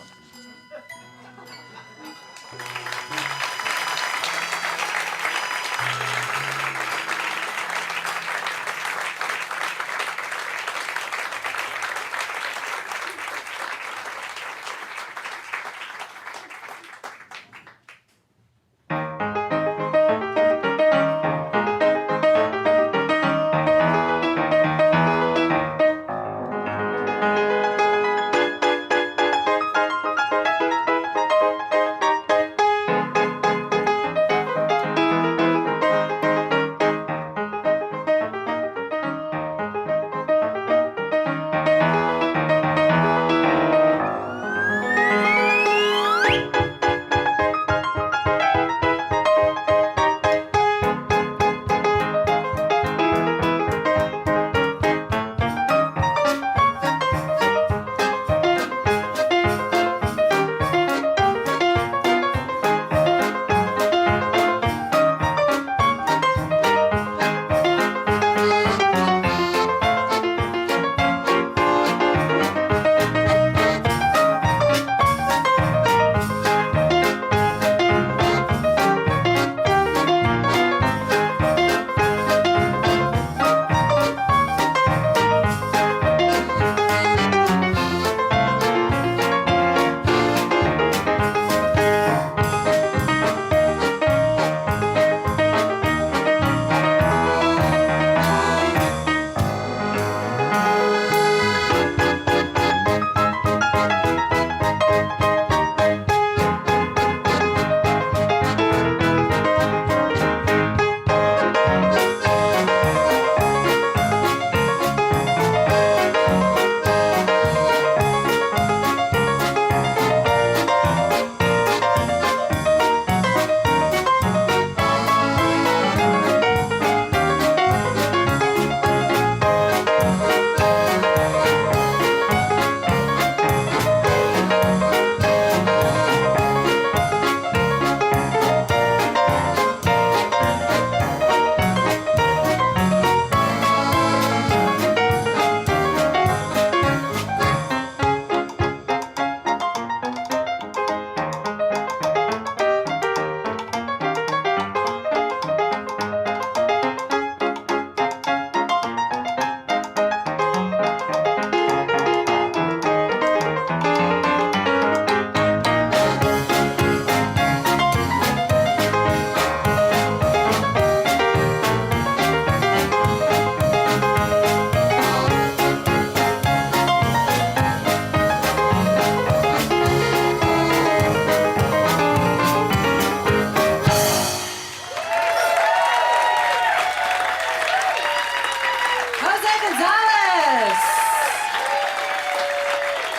Gonzalez.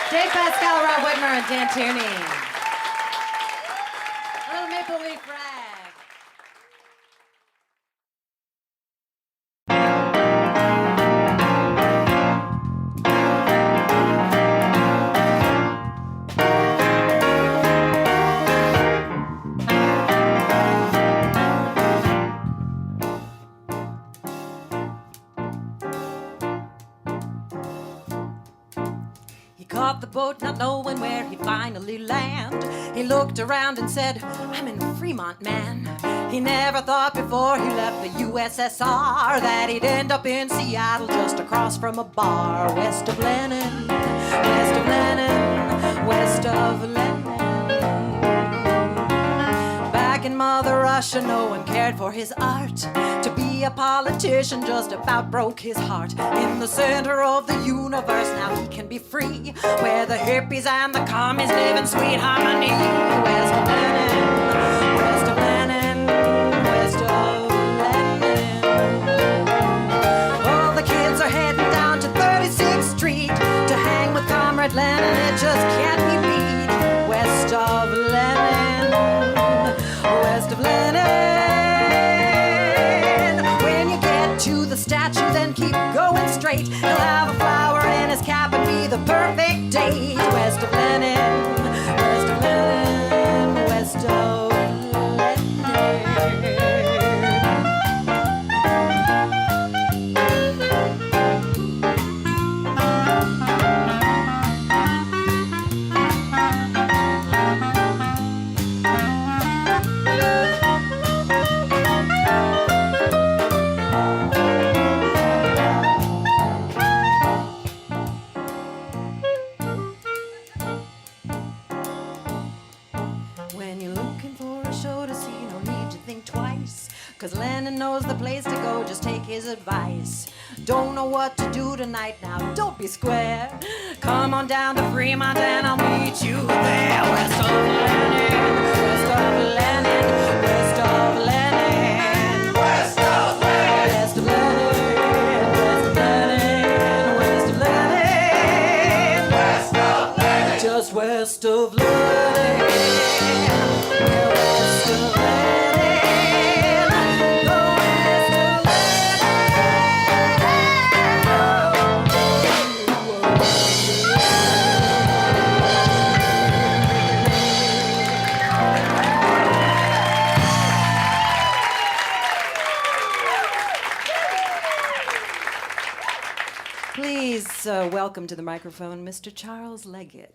Dave Pascal, Rob Whitmer, and Dan Tierney. Little Maple Leaf Rag. Caught the boat, not knowing where he'd finally land. He looked around and said, I'm in Fremont, man. He never thought before he left the USSR that he'd end up in Seattle just across from a bar. West of Lenin, west of Lenin, west of Lenin. Back in Mother Russia, no one cared for his art. To be a politician just about broke his heart. In the center of the universe, now he can be free, where the hippies and the commies live in sweet harmony. West of Lenin, west of Lenin, west of Lenin. All the kids are heading down to 36th Street to hang with Comrade Lenin. It just can't be beat. West of Lenin, west of Lenin. To the statue, then keep going straight. He'll have a flower in his cap and be the perfect date. West of Lenin, west of Lenin, west of Lenin knows the place to go, just take his advice. Don't know what to do tonight, now don't be square. Come on down to Fremont and I'll meet you there. West of Lenin, west of Lenin, west of Lenin, west of Lenin, west of Lenin, west of Lenin, west of Lenin, west of Lenin, just west of Lenin, west of Lenin. Please welcome to the microphone, Mr. Charles Leggett.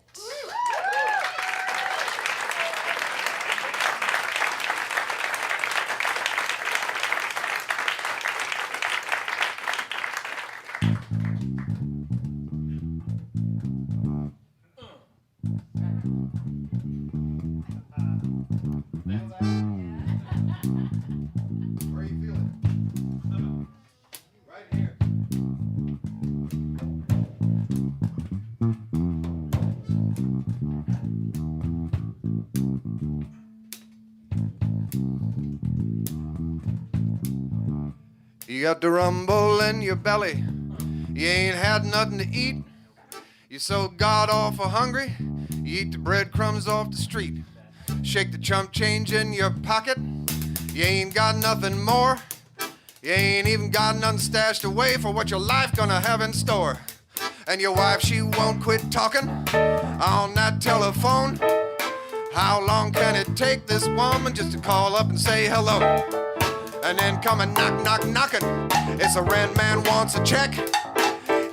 Where are you feeling? Right here. You got the rumble in your belly. You ain't had nothing to eat. You're so god-awful hungry, you eat the breadcrumbs off the street. Shake the chump change in your pocket. You ain't got nothing more. You ain't even got nothing stashed away for what your life gonna have in store. And your wife, she won't quit talking on that telephone. How long can it take this woman just to call up and say hello? And then come and knock, knocking. It's a rent man wants a check.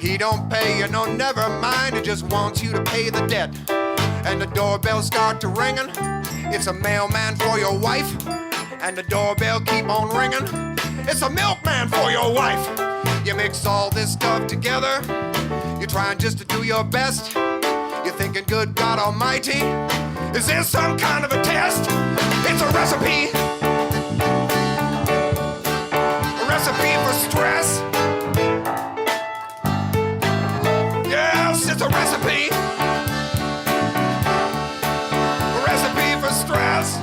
He don't pay you, no, never mind. He just wants you to pay the debt. And the doorbell start to ringing. It's a mailman for your wife. And the doorbell keep on ringing. It's a milkman for your wife. You mix all this stuff together. You're trying just to do your best. You're thinking, good God Almighty, is this some kind of a test? It's a recipe. A recipe for stress. Yes, it's a recipe. A recipe for stress.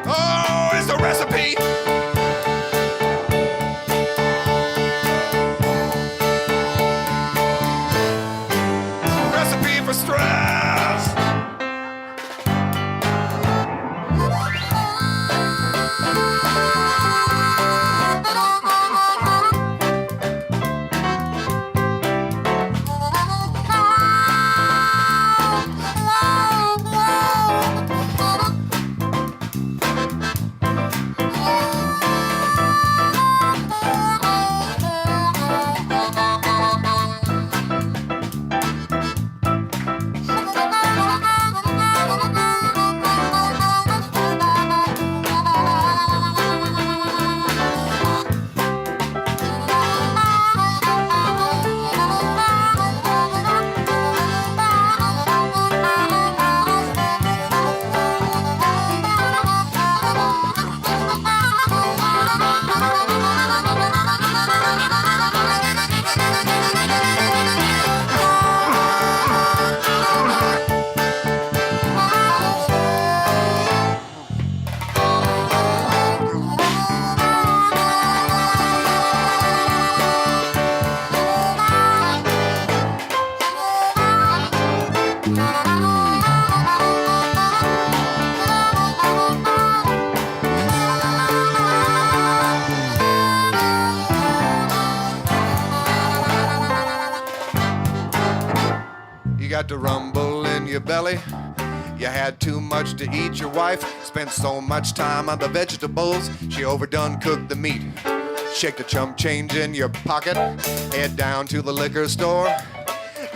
Oh, it's a recipe. had to rumble in your belly. You had too much to eat. Your wife spent so much time on the vegetables, she overdone cooked the meat. Shake the chump change in your pocket, head down to the liquor store.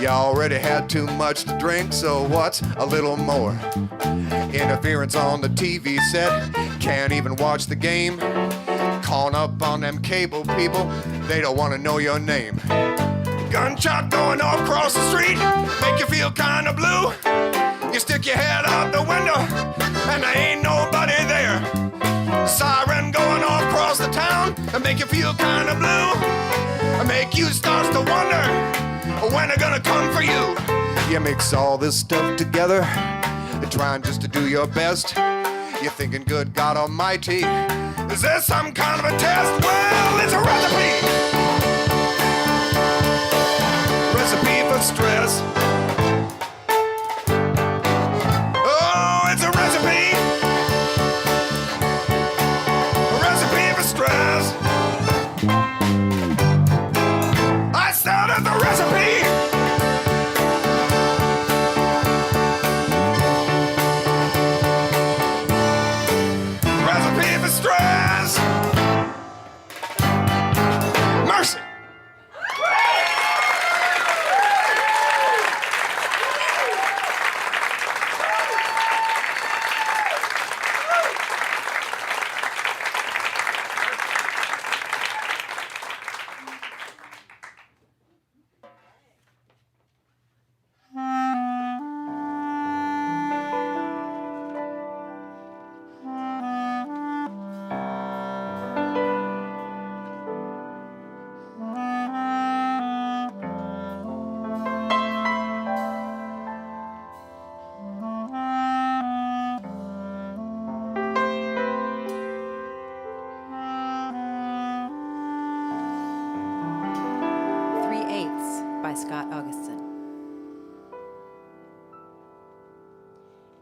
You already had too much to drink, so what's a little more? Interference on the TV set, can't even watch the game. Calling up on them cable people, they don't want to know your name. Gunshot going off across the street, make you feel kinda blue. You stick your head out the window, and there ain't nobody there. Siren going off across the town, and make you feel kinda blue. And make you start to wonder when they're gonna come for you. You mix all this stuff together, trying just to do your best. You're thinking, good God Almighty, is this some kind of a test? Well, it's a recipe. Recipe for stress. Oh, it's a recipe. A recipe for stress. I started the recipe. Recipe for stress. Mercy. By Scott Augustin.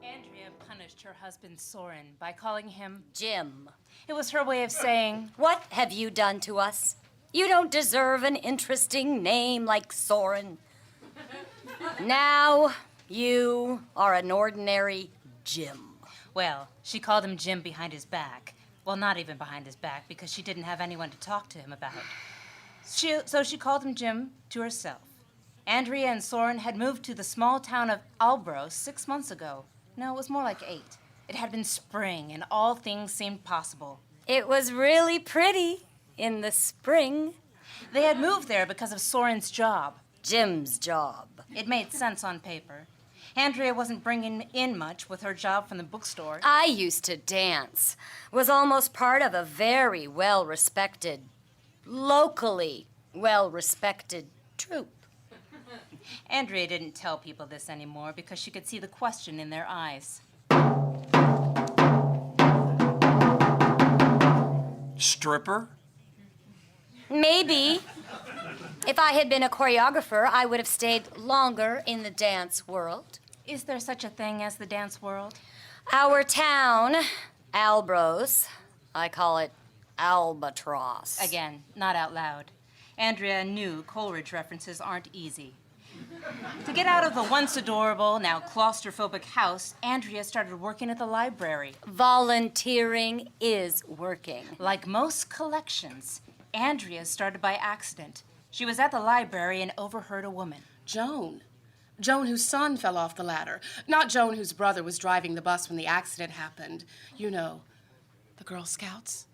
Andrea punished her husband Soren by calling him Jim. It was her way of saying, What have you done to us? You don't deserve an interesting name like Soren. Now you are an ordinary Jim. Well, she called him Jim behind his back. Well, not even behind his back, because she didn't have anyone to talk to him about. So she called him Jim to herself. Andrea and Soren had moved to the small town of Albros 6 months ago. No, it was more like 8. It had been spring, and all things seemed possible. It was really pretty in the spring. They had moved there because of Soren's job. Jim's job. It made sense on paper. Andrea wasn't bringing in much with her job from the bookstore. I used to dance. Was almost part of a very well-respected, locally well-respected troupe. Andrea didn't tell people this anymore because she could see the question in their eyes. Stripper? Maybe. If I had been a choreographer, I would have stayed longer in the dance world. Is there such a thing as the dance world? Our town, Albros, I call it Albatross. Again, not out loud. Andrea knew Coleridge references aren't easy. To get out of the once adorable, now claustrophobic house, Andrea started working at the library. Volunteering is working. Like most collections, Andrea started by accident. She was at the library and overheard a woman. Joan. Joan, whose son fell off the ladder. Not Joan, whose brother was driving the bus when the accident happened. You know, the Girl Scouts.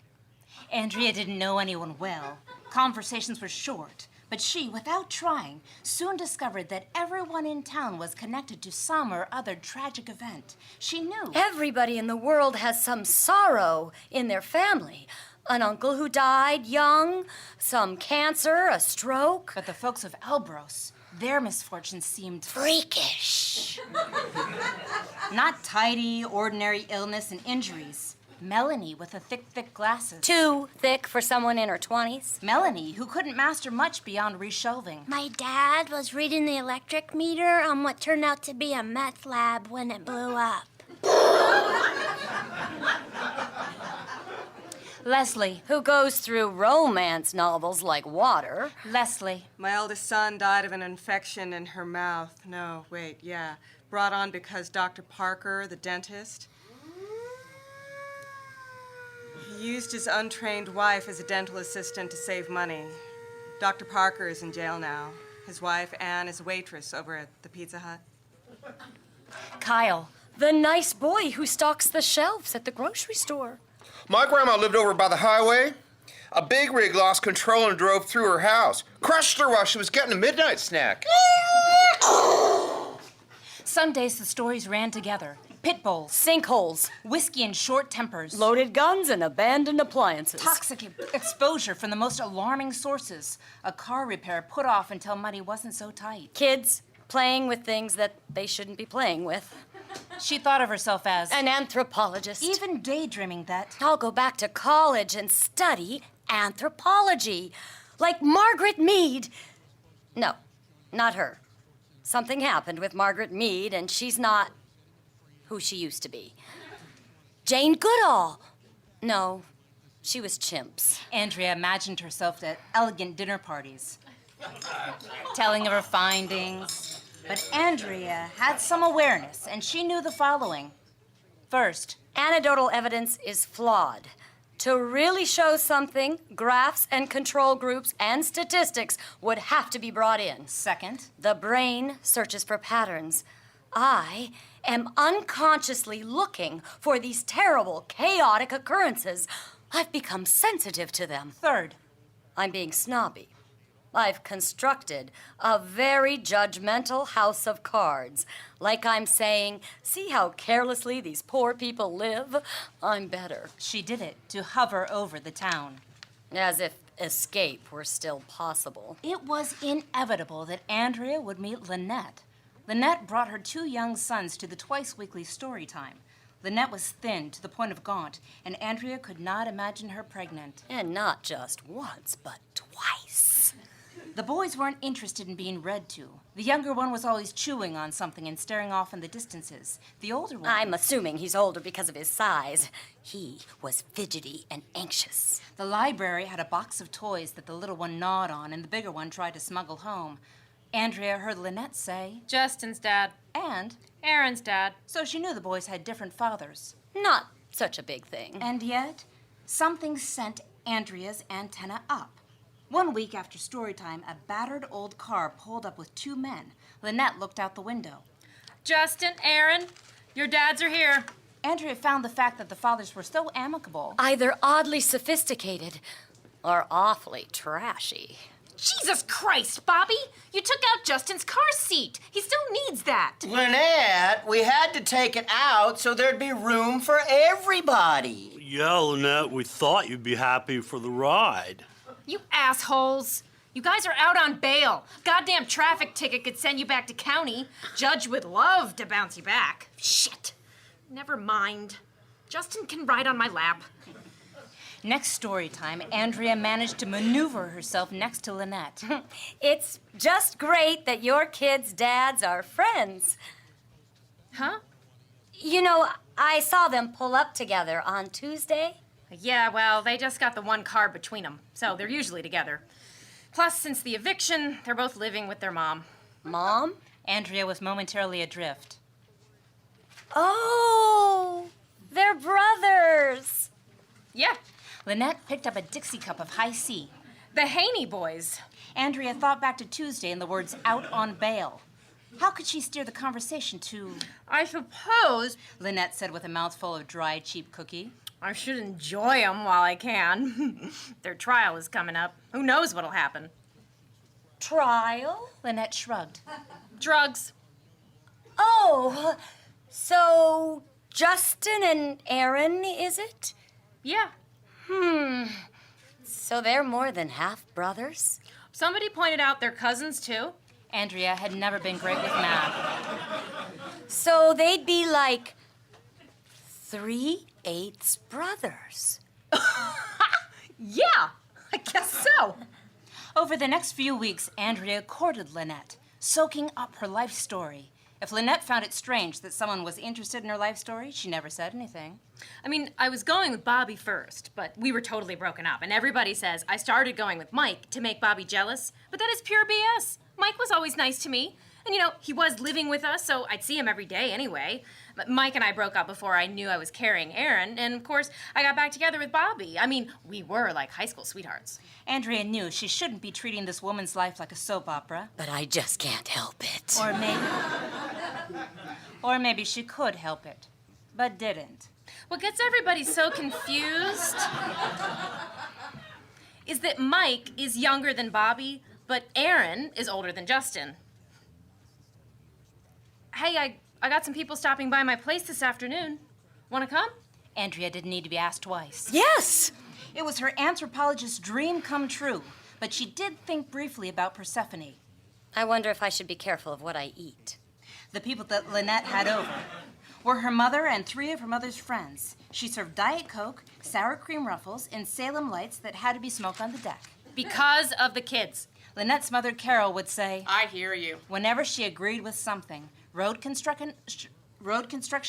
Andrea didn't know anyone well. Conversations were short. But she, without trying, soon discovered that everyone in town was connected to some or other tragic event. She knew. Everybody in the world has some sorrow in their family. An uncle who died young, some cancer, a stroke. But the folks of Albros, their misfortune seemed freakish. Not tidy, ordinary illness and injuries. Melanie with the thick glasses. Too thick for someone in her 20s. Melanie, who couldn't master much beyond reshelving. My dad was reading the electric meter on what turned out to be a meth lab when it blew up. Leslie. Who goes through romance novels like water. Leslie. My eldest son died of an infection in her mouth. No, wait, yeah. Brought on because Dr. Parker, the dentist, he used his untrained wife as a dental assistant to save money. Dr. Parker is in jail now. His wife, Anne, is a waitress over at the Pizza Hut. Kyle. The nice boy who stocks the shelves at the grocery store. My grandma lived over by the highway. A big rig lost control and drove through her house. Crushed her while she was getting a midnight snack. Sundays, the stories ran together. Pit bulls. Sinkholes. Whiskey and short tempers. Loaded guns and abandoned appliances. Toxic exposure from the most alarming sources. A car repair put off until money wasn't so tight. Kids playing with things that they shouldn't be playing with. She thought of herself as an anthropologist. Even daydreaming that I'll go back to college and study anthropology. Like Margaret Mead. No, not her. Something happened with Margaret Mead, and she's not who she used to be. Jane Goodall. No, she was chimps. Andrea imagined herself at elegant dinner parties, telling of her findings. But Andrea had some awareness, and she knew the following. First, anecdotal evidence is flawed. To really show something, graphs and control groups and statistics would have to be brought in. Second, the brain searches for patterns. I am unconsciously looking for these terrible, chaotic occurrences. I've become sensitive to them. Third, I'm being snobby. I've constructed a very judgmental house of cards. Like I'm saying, see how carelessly these poor people live? I'm better. She did it to hover over the town. As if escape were still possible. It was inevitable that Andrea would meet Lynette. Lynette brought her 2 young sons to the twice-weekly story time. Lynette was thin to the point of gaunt, and Andrea could not imagine her pregnant. And not just once, but twice. The boys weren't interested in being read to. The younger one was always chewing on something and staring off in the distances. The older one... I'm assuming he's older because of his size. He was fidgety and anxious. The library had a box of toys that the little one gnawed on and the bigger one tried to smuggle home. Andrea heard Lynette say... Justin's dad. And... Aaron's dad. So she knew the boys had different fathers. Not such a big thing. And yet, something sent Andrea's antenna up. 1 week after story time, a battered old car pulled up with 2 men. Lynette looked out the window. Justin, Aaron, your dads are here. Andrea found the fact that the fathers were so amicable. Either oddly sophisticated or awfully trashy. Jesus Christ, Bobby! You took out Justin's car seat. He still needs that. Lynette, we had to take it out so there'd be room for everybody. Yeah, Lynette, we thought you'd be happy for the ride. You assholes. You guys are out on bail. Goddamn traffic ticket could send you back to county. Judge would love to bounce you back. Shit. Never mind. Justin can ride on my lap. Next story time, Andrea managed to maneuver herself next to Lynette. It's just great that your kids' dads are friends. Huh? You know, I saw them pull up together on Tuesday. Yeah, well, they just got the 1 car between them, so they're usually together. Plus, since the eviction, they're both living with their mom. Mom? Andrea was momentarily adrift. Oh, they're brothers. Yeah. Lynette picked up a Dixie cup of high C. The Haney boys. Andrea thought back to Tuesday and the words out on bail. How could she steer the conversation to... I suppose, Lynette said with a mouthful of dry, cheap cookie. I should enjoy them while I can. Their trial is coming up. Who knows what'll happen? Trial? Lynette shrugged. Drugs. Oh, so Justin and Aaron, is it? Yeah. So they're more than half brothers? Somebody pointed out they're cousins, too. Andrea had never been great with math. So they'd be like 3/8 brothers. Yeah, I guess so. Over the next few weeks, Andrea courted Lynette, soaking up her life story. If Lynette found it strange that someone was interested in her life story, she never said anything. I mean, I was going with Bobby first, but we were totally broken up. And everybody says I started going with Mike to make Bobby jealous, but that is pure BS. Mike was always nice to me. And you know, he was living with us, so I'd see him every day anyway. But Mike and I broke up before I knew I was carrying Aaron, and of course, I got back together with Bobby. I mean, we were like high school sweethearts. Andrea knew she shouldn't be treating this woman's life like a soap opera. But I just can't help it. Or maybe she could help it, but didn't. What gets everybody so confused is that Mike is younger than Bobby, but Aaron is older than Justin. Hey, I got some people stopping by my place this afternoon. Want to come? Andrea didn't need to be asked twice. Yes! It was her anthropologist's dream come true, but she did think briefly about Persephone. I wonder if I should be careful of what I eat. The people that Lynette had over were her mother and 3 of her mother's friends. She served Diet Coke, sour cream ruffles, and Salem lights that had to be smoked on the deck. Because of the kids. Lynette's mother, Carol, would say, I hear you. Whenever she agreed with something, road construction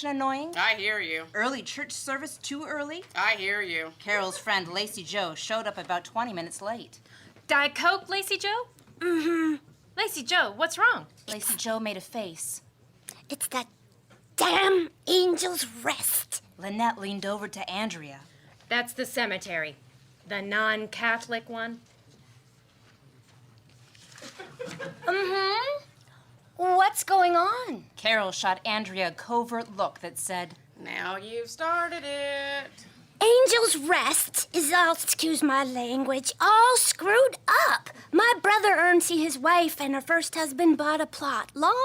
annoying, I hear you. early church service too early, I hear you. Carol's friend Lacey Joe showed up about 20 minutes late. Diet Coke, Lacey Joe? Mm-hmm. Lacey Joe, what's wrong? Lacey Joe made a face. It's that damn Angel's Rest. Lynette leaned over to Andrea. That's the cemetery. The non-Catholic one. Mm-hmm. What's going on? Carol shot Andrea a covert look that said, Now you've started it. Angel's Rest is, all excuse my language, all screwed up. My brother Ernst, his wife, and her first husband bought a plot long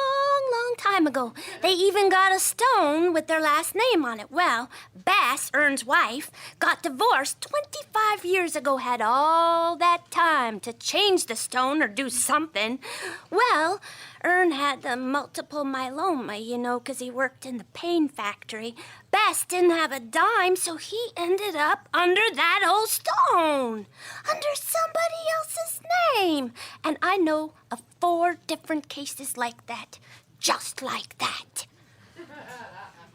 time ago. They even got a stone with their last name on it. Well, Bass, Ernst's wife, got divorced 25 years ago, had all that time to change the stone or do something. Well, Ern had the multiple myeloma, you know, 'cause he worked in the pain factory. Bass didn't have a dime, so he ended up under that old stone, under somebody else's name. And I know of 4 different cases like that, just like that.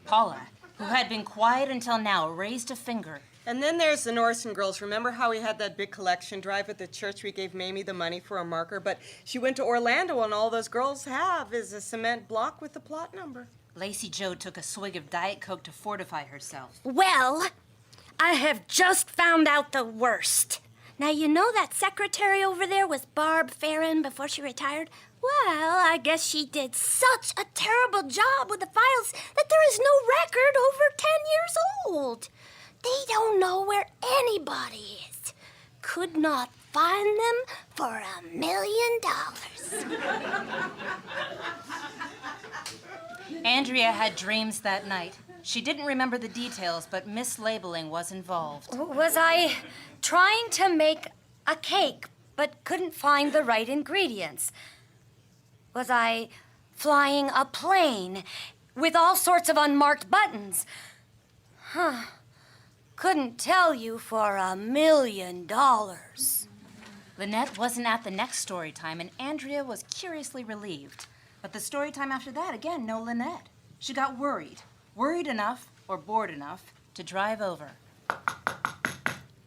Paula, who had been quiet until now, raised a finger. And then there's the Norson girls. Remember how we had that big collection drive at the church? We gave Mamie the money for a marker, but she went to Orlando and all those girls have is a cement block with the plot number. Lacey Joe took a swig of Diet Coke to fortify herself. Well, I have just found out the worst. Now, you know that secretary over there was Barb Farron before she retired? Well, I guess she did such a terrible job with the files that there is no record over 10 years old. They don't know where anybody is. Could not find them for $1 million. Andrea had dreams that night. She didn't remember the details, but mislabeling was involved. Was I trying to make a cake but couldn't find the right ingredients? Was I flying a plane with all sorts of unmarked buttons? Couldn't tell you for $1 million. Lynette wasn't at the next story time, and Andrea was curiously relieved. But the story time after that, again, no Lynette. She got worried. Worried enough, or bored enough, to drive over.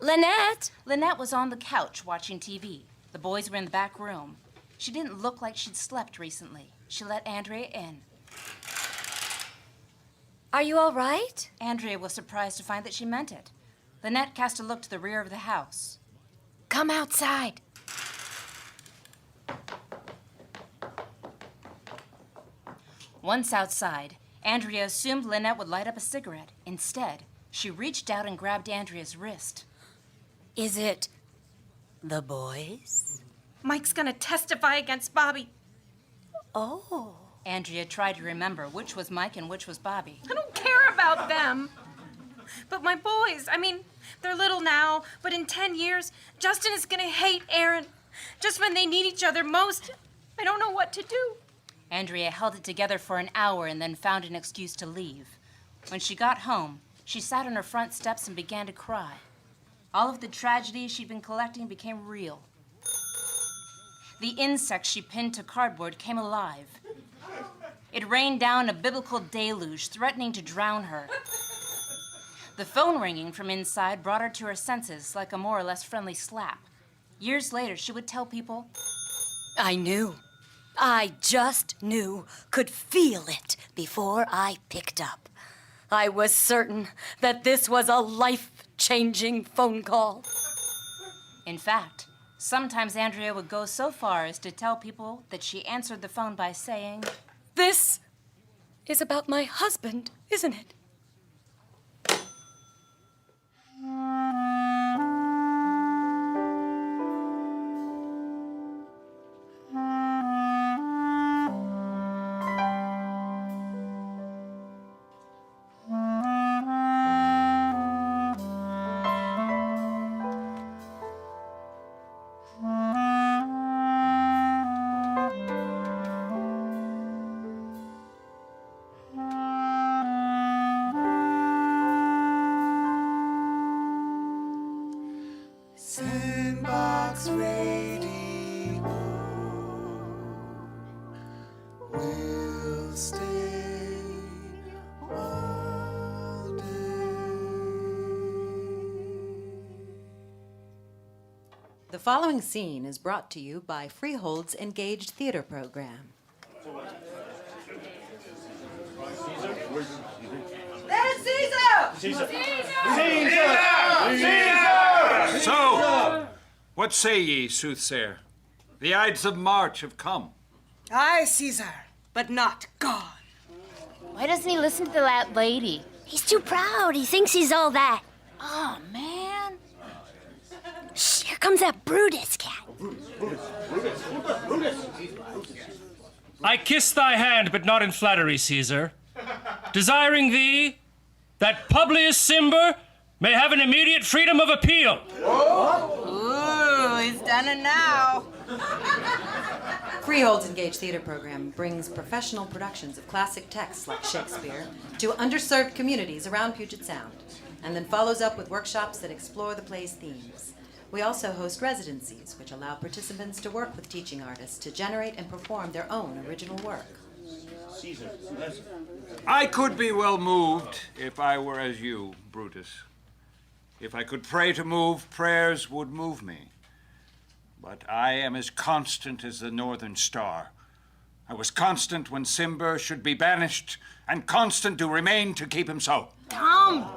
Lynette? Lynette was on the couch watching TV. The boys were in the back room. She didn't look like she'd slept recently. She let Andrea in. Are you all right? Andrea was surprised to find that she meant it. Lynette cast a look to the rear of the house. Come outside. Once outside, Andrea assumed Lynette would light up a cigarette. Instead, she reached out and grabbed Andrea's wrist. Is it the boys? Mike's gonna testify against Bobby. Oh. Andrea tried to remember which was Mike and which was Bobby. I don't care about them. But my boys, I mean, they're little now, but in 10 years, Justin is gonna hate Aaron. Just when they need each other most, I don't know what to do. Andrea held it together for an hour and then found an excuse to leave. When she got home, she sat on her front steps and began to cry. All of the tragedies she'd been collecting became real. The insects she pinned to cardboard came alive. It rained down a biblical deluge, threatening to drown her. The phone ringing from inside brought her to her senses like a more or less friendly slap. Years later, she would tell people, I knew. I just knew, could feel it before I picked up. I was certain that this was a life-changing phone call. In fact, sometimes Andrea would go so far as to tell people that she answered the phone by saying, This is about my husband, isn't it? Sandbox Radio will stay all The following scene is brought to you by Freehold's Engaged Theater Program. There's Caesar! So, what say ye, soothsayer? The Ides of March have come. Aye, Caesar, but not God. Why doesn't he listen to that lady? He's too proud. He thinks he's all that. Oh, man. Shh, here comes that Brutus cat. I kiss thy hand, but not in flattery, Caesar, desiring thee that Publius Cimber may have an immediate freedom of appeal. Ooh, he's done it now. Freehold's Engaged Theater Program brings professional productions of classic texts like Shakespeare to underserved communities around Puget Sound, and then follows up with workshops that explore the play's themes. We also host residencies, which allow participants to work with teaching artists to generate and perform their own original work. I could be well moved if I were as you, Brutus. If I could pray to move, prayers would move me. But I am as constant as the northern star. I was constant when Cimber should be banished, and constant to remain to keep him so. Dumb.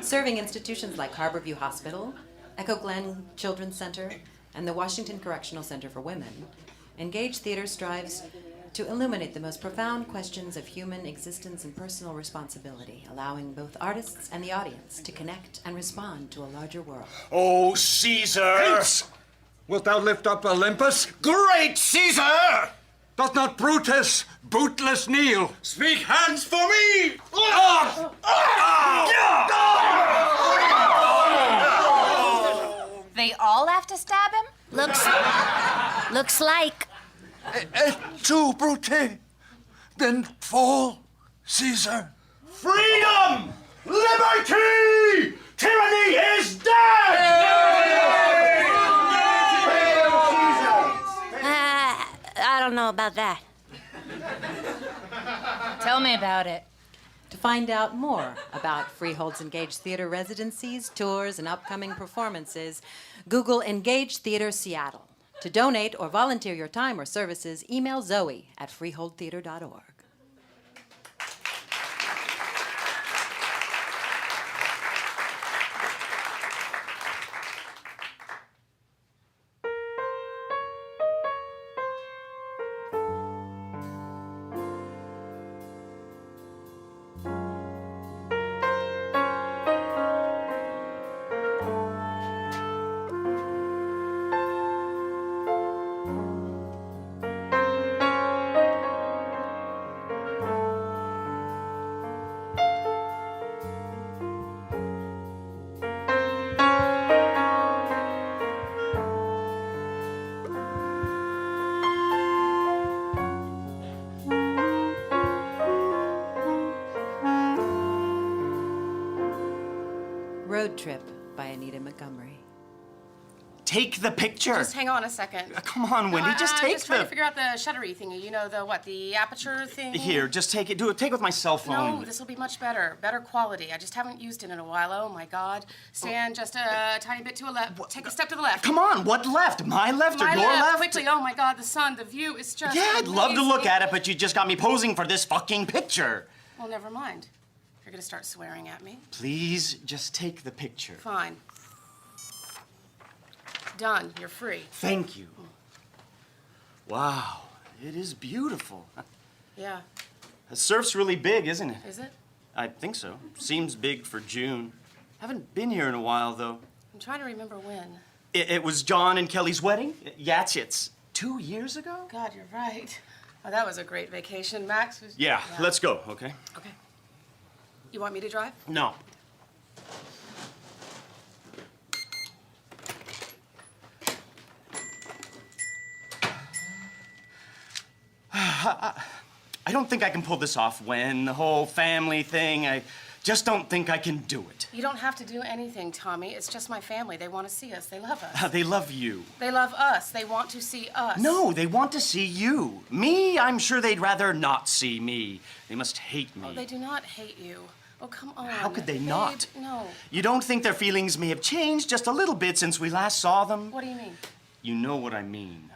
Serving institutions like Harborview Hospital, Echo Glen Children's Center, and the Washington Correctional Center for Women, Engaged Theater strives to illuminate the most profound questions of human existence and personal responsibility, allowing both artists and the audience to connect and respond to a larger world. Oh, Caesar! Hence! Wilt thou lift up Olympus? Great Caesar! Doth not Brutus bootless kneel? Speak hands for me! They all have to stab him? Looks like. Et tu, Brute? Then fall, Caesar. Freedom! Liberty! Tyranny is dead! I don't know about that. Tell me about it. To find out more about Freehold's Engaged Theater residencies, tours, and upcoming performances, Google Engaged Theater Seattle. To donate or volunteer your time or services, email Zoe at freeholdtheater.org. Road Trip by Anita Montgomery. take the picture. Just hang on a second. Come on, Wendy, just I'm take just trying to figure out the shuttery thingy. You know, the aperture thing? Here, just take it. Take it with my cell phone. No, this will be much better. Better quality. I just haven't used it in a while. Oh, my God. Stand just a tiny bit to a left. Take a step to the left. Come on, what left? My left or My your left? Quickly. Oh, my God, the sun, the view is just Yeah, I'd love to amazing. look at it, but you just got me posing for this fucking picture. Well, never mind. You're gonna start swearing at me? Please, just take the picture. Fine. Done. You're free. Thank you. Wow, it is beautiful. Yeah. The surf's really big, isn't it? Is it? I think so. Seems big for June. Haven't been here in a while, though. I'm trying to remember when. It was John and Kelly's wedding? Yatchits. 2 years ago? God, you're right. Oh, that was a great vacation. Max was... Yeah, let's go, okay? Okay. You want me to drive? No. I don't think I can pull this off, Wen. The whole family thing, I just don't think I can do it. You don't have to do anything, Tommy. It's just my family. They want to see us. They love us. They love you. They love us. They want to see us. No, they want to see you. Me, I'm sure they'd rather not see me. They must hate me. Oh, they do not hate you. Oh, come on. How could they Babe, not? No. You don't think their feelings may have changed just a little bit since we last saw them? What do you mean? You know what I mean.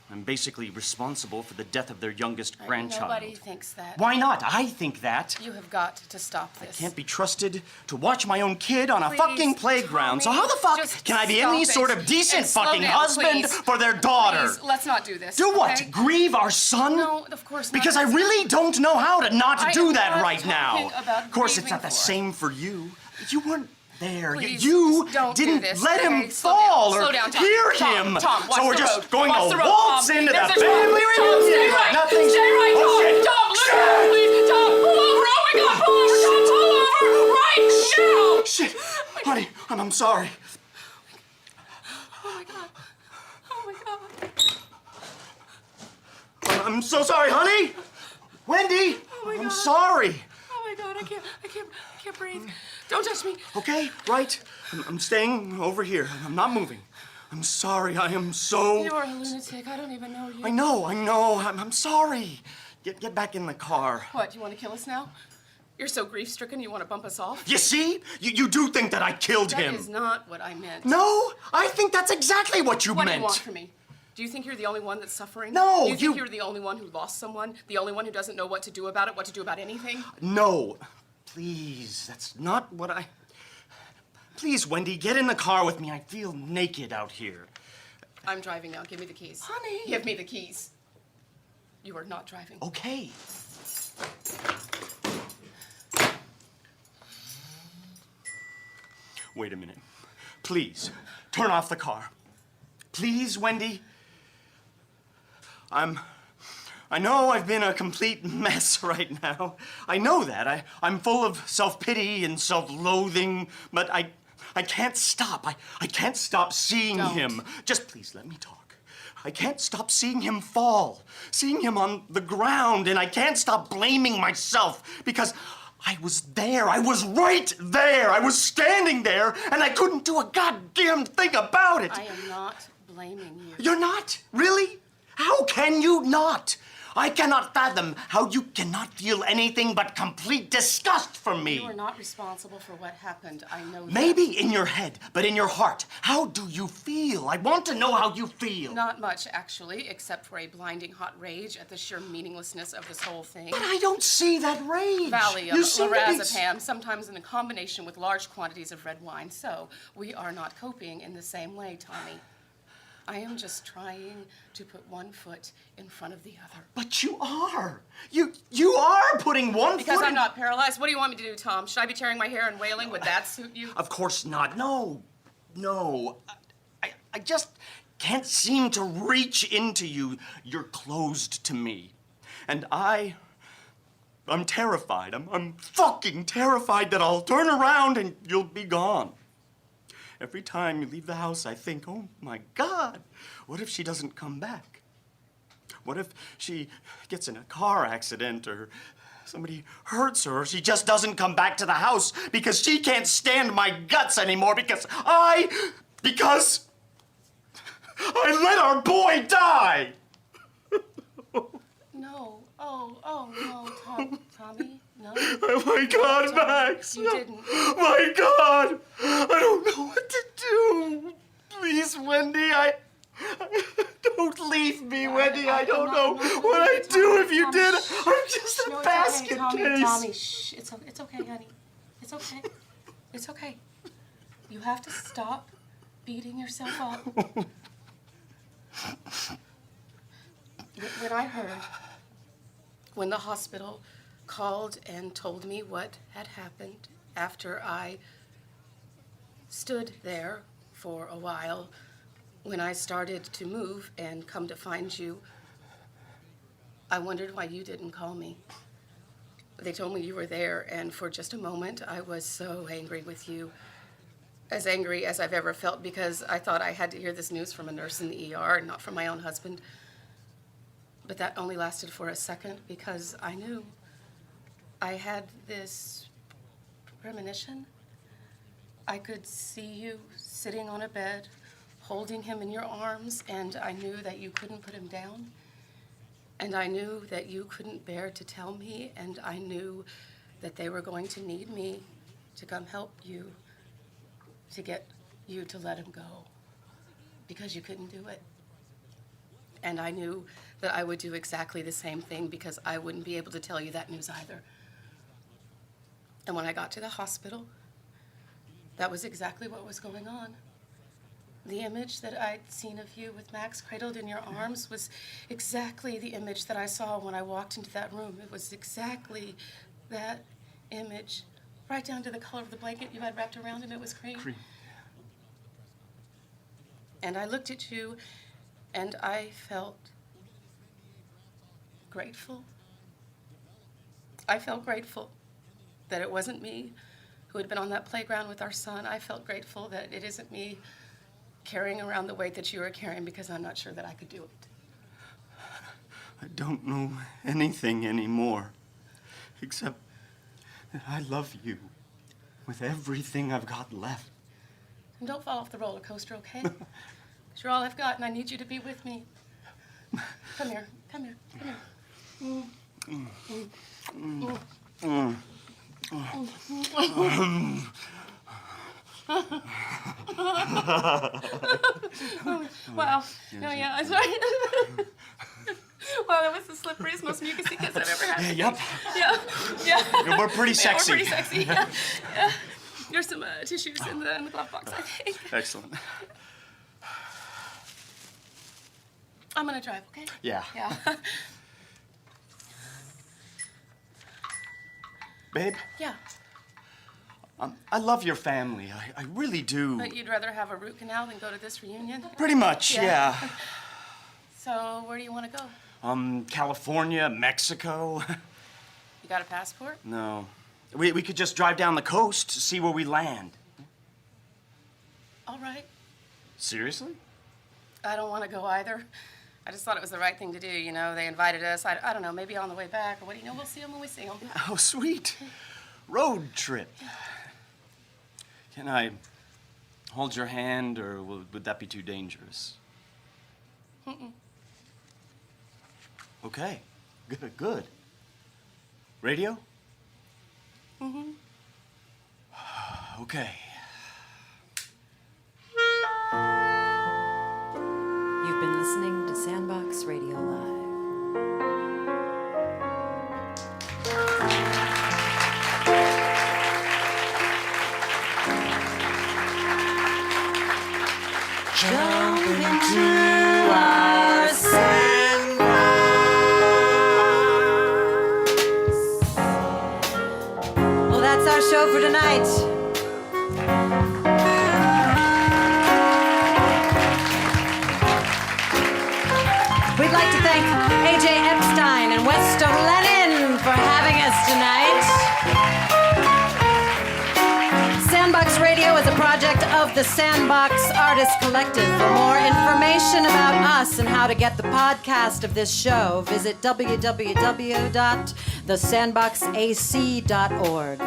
I'm basically responsible for the death of their youngest grandchild. Nobody thinks that. Why not? I think that. You have got to stop this. Can't be trusted to watch my own kid on a Please, fucking playground. So Tommy, how the fuck just can I be stop any it. sort of decent And slow fucking down, husband please. for their daughter? Please, let's not do this. Do what? okay? Grieve our son? No, of course not. Because I really don't know how to not I do am that not right now. talking about Of course, it's grieving not the for. same for you. You weren't there. Please, You just don't do didn't this, let okay? him Slow fall down, or slow down, Tom. hear Tom, him. Tom, watch so we're the just road. going Watch to the road, waltz Tom. into There's the a truck. family Tom, reunion. stay right. Nothing's... Stay right, Tom. Oh, shit. Tom, look at me, please. Tom, pull over. Oh, my God, pull over. Tom, pull over right now. Shit. Honey, I'm sorry. Oh, my God. Oh, my God. I'm so sorry, honey. Wendy, Oh, my I'm God. sorry. Oh, my God, I can't breathe. Don't touch me. Okay, right. I'm staying over here. I'm not moving. I'm sorry. I am so... You are a lunatic. I don't even know you. I know. I'm sorry. Get back in the car. What, you want to kill us now? You're so grief-stricken you want to bump us off? You see? You do think that I killed him. That is not what I meant. No, I think that's exactly what you What meant. do you want from me? Do you think you're the only one that's suffering? No, Do you think you're the only one who lost someone? The only one who doesn't know what to do about it, what to do about anything? No. Please, that's not what I... Please, Wendy, get in the car with me. I feel naked out here. I'm driving now. Give me the keys. Honey. Give me the keys. You are not driving. Okay. Wait a minute. Please, turn off the car. Please, Wendy. I know I've been a complete mess right now. I know that. I'm full of self-pity and self-loathing, but I can't stop. I can't stop seeing him. Just please let me talk. I can't stop seeing him fall, seeing him on the ground, and I can't stop blaming myself because I was there. I was right there. I was standing there, and I couldn't do a goddamn thing about it. I am not blaming you. You're not? Really? How can you not? I cannot fathom how you cannot feel anything but complete disgust for me. You are not responsible for what happened. I know that. Maybe in your head, but in your heart, how do you feel? I want to know how you feel. Not much, actually, except for a blinding hot rage at the sheer meaninglessness of this whole thing. But I don't see that rage. Valium, You seem to be- lorazepam, sometimes in a combination with large quantities of red wine. So we are not coping in the same way, Tommy. I am just trying to put one foot in front of the other. But you are. You are putting one Because foot I'm in- not paralyzed. What do you want me to do, Tom? Should I be tearing my hair and wailing? Would that suit you? Of course not. No. I just can't seem to reach into you. You're closed to me. And I'm terrified. I'm fucking terrified that I'll turn around and you'll be gone. Every time you leave the house, I think, oh my God, what if she doesn't come back? What if she gets in a car accident or somebody hurts her or she just doesn't come back to the house because she can't stand my guts anymore because I let our boy die! No. Oh, no, Tommy, no. Oh my God, Tommy, Max! You didn't. My God! I don't know what to do. Please, Wendy, don't leave me, Wendy. I don't know what I'd do if you did. I'm just a basket case. Tommy, shh. It's okay, honey. It's okay. It's okay. You have to stop beating yourself up. When I heard, when the hospital called and told me what had happened after I stood there for a while, when I started to move and come to find you, I wondered why you didn't call me. They told me you were there, and for just a moment, I was so angry with you. As angry as I've ever felt, because I thought I had to hear this news from a nurse in the ER, not from my own husband. But that only lasted for a second, because I knew I had this premonition. I could see you sitting on a bed, holding him in your arms, and I knew that you couldn't put him down. And I knew that you couldn't bear to tell me, and I knew that they were going to need me to come help you, to get you to let him go, because you couldn't do it. And I knew that I would do exactly the same thing, because I wouldn't be able to tell you that news either. And when I got to the hospital, that was exactly what was going on. The image that I'd seen of you with Max cradled in your arms was exactly the image that I saw when I walked into that room. It was exactly that image, right down to the color of the blanket you had wrapped around him. It was cream. And I looked at you, and I felt grateful. I felt grateful that it wasn't me who had been on that playground with our son. I felt grateful that it isn't me carrying around the weight that you were carrying, because I'm not sure that I could do it. I don't know anything anymore, except that I love you with everything I've got left. And don't fall off the roller coaster, okay? 'Cause you're all I've got, and I need you to be with me. Come here, come here, come here. Wow. No, yeah, I'm sorry. Wow, that was the slipperiest, most mucusy kiss I've ever had. Yep. Yeah. We're pretty sexy. We're pretty sexy, yeah. There's some tissues in the glove box, I think. Excellent. I'm gonna drive, okay? Yeah. Yeah. Babe, Yeah. I love your family. I really do. But you'd rather have a root canal than go to this reunion? Pretty much, yeah. So, where do you want to go? California, Mexico. You got a passport? No. We could just drive down the coast to see where we land. All right. Seriously? I don't want to go either. I just thought it was the right thing to do, you know. They invited us. I don't know, maybe on the way back, or what do you know? We'll see them when we see them. Oh, sweet. Road trip. Can I hold your hand, or would that be too dangerous? Mm-mm. Okay. Good. Radio? Mm-hmm. Okay. You've been listening to Sandbox Radio Live. Jump into our sandbox. Well, that's our show for tonight. We'd like to thank AJ Epstein and Wes Stolenin for having us tonight. Sandbox Radio is a project of the Sandbox Artist Collective. For more information about us and how to get the podcast of this show, visit www.thesandboxac.org.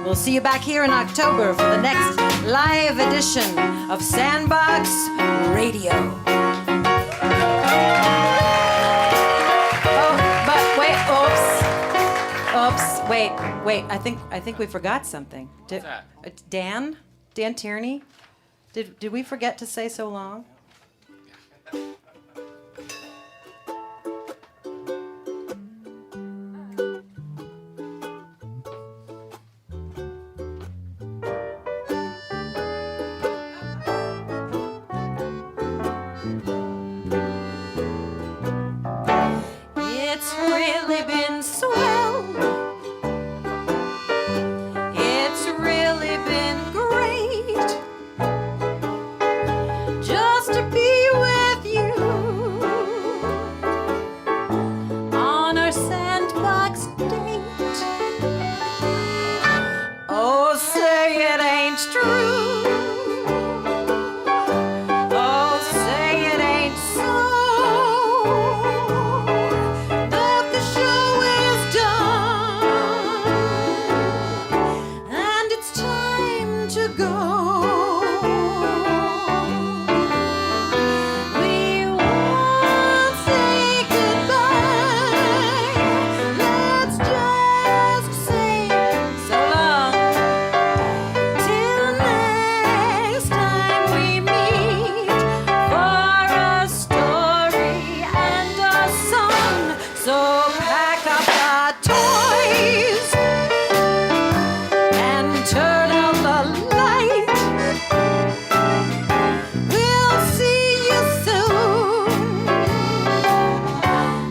We'll see you back here in October for the next live edition of Sandbox Radio. Wait, I think we forgot something. What's that? Dan Tierney? Did we forget to say so long? It's really been swell. It's really been great just to be with you on our sandbox date. Oh, say it ain't true. Oh, say it ain't so. That the show is done and it's time to go. We won't say goodbye. Let's just say so long till next time we meet for a story and a song. So pack up the toys and turn out the light. We'll see you soon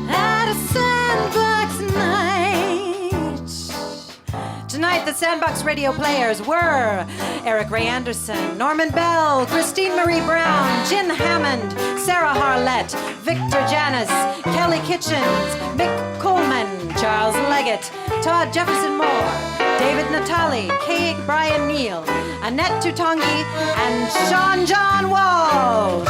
at a sandbox night. Tonight, the Sandbox Radio players were Eric Ray Anderson, Norman Bell, Christine Marie Brown, Jen Hammond, Sarah Harlett, Victor Janis, Kelly Kitchens, Mick Coleman, Charles Leggett, Todd Jefferson Moore, David Natali, Kate Brian Neal, Annette Tutongi, and Sean John Walsh.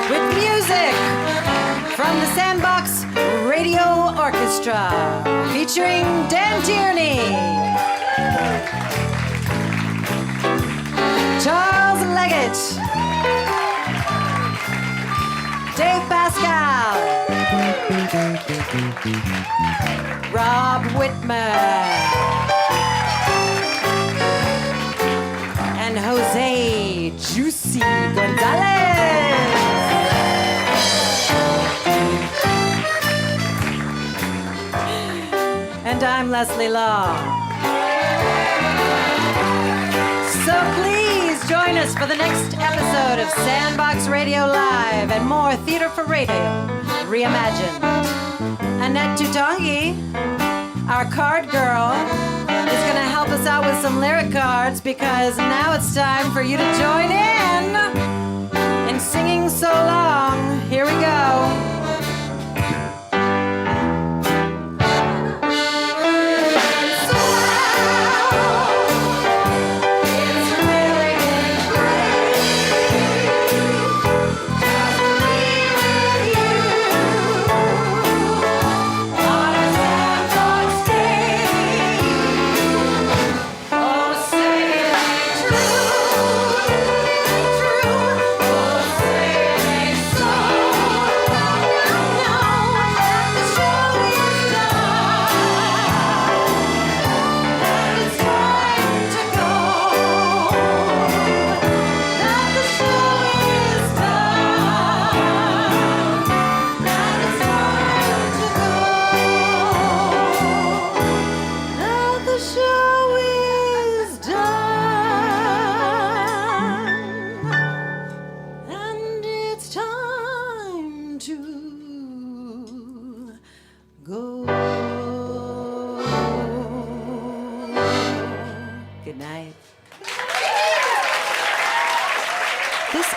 With music from the Sandbox Radio Orchestra, featuring Dan Tierney, Charles Leggett, Dave Pascal, Rob Whitmer, and Jose Juicy Gonzalez. And I'm Leslie Law. So please join us for the next episode of Sandbox Radio Live and more Theater for Radio reimagined. Annette Tutongi, our card girl, is going to help us out with some lyric cards because now it's time for you to join in singing so long. Here we go.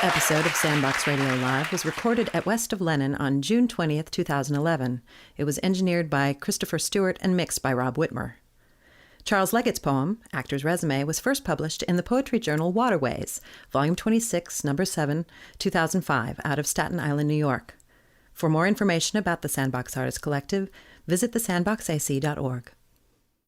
Episode of Sandbox Radio Live was recorded at West of Lennon on June 20th, 2011. It was engineered by Christopher Stewart and mixed by Rob Whitmer. Charles Leggett's poem, Actor's Resume, was first published in the poetry journal Waterways, Volume 26, Number 7, 2005, out of Staten Island, New York. For more information about the Sandbox Artist Collective, visit thesandboxac.org.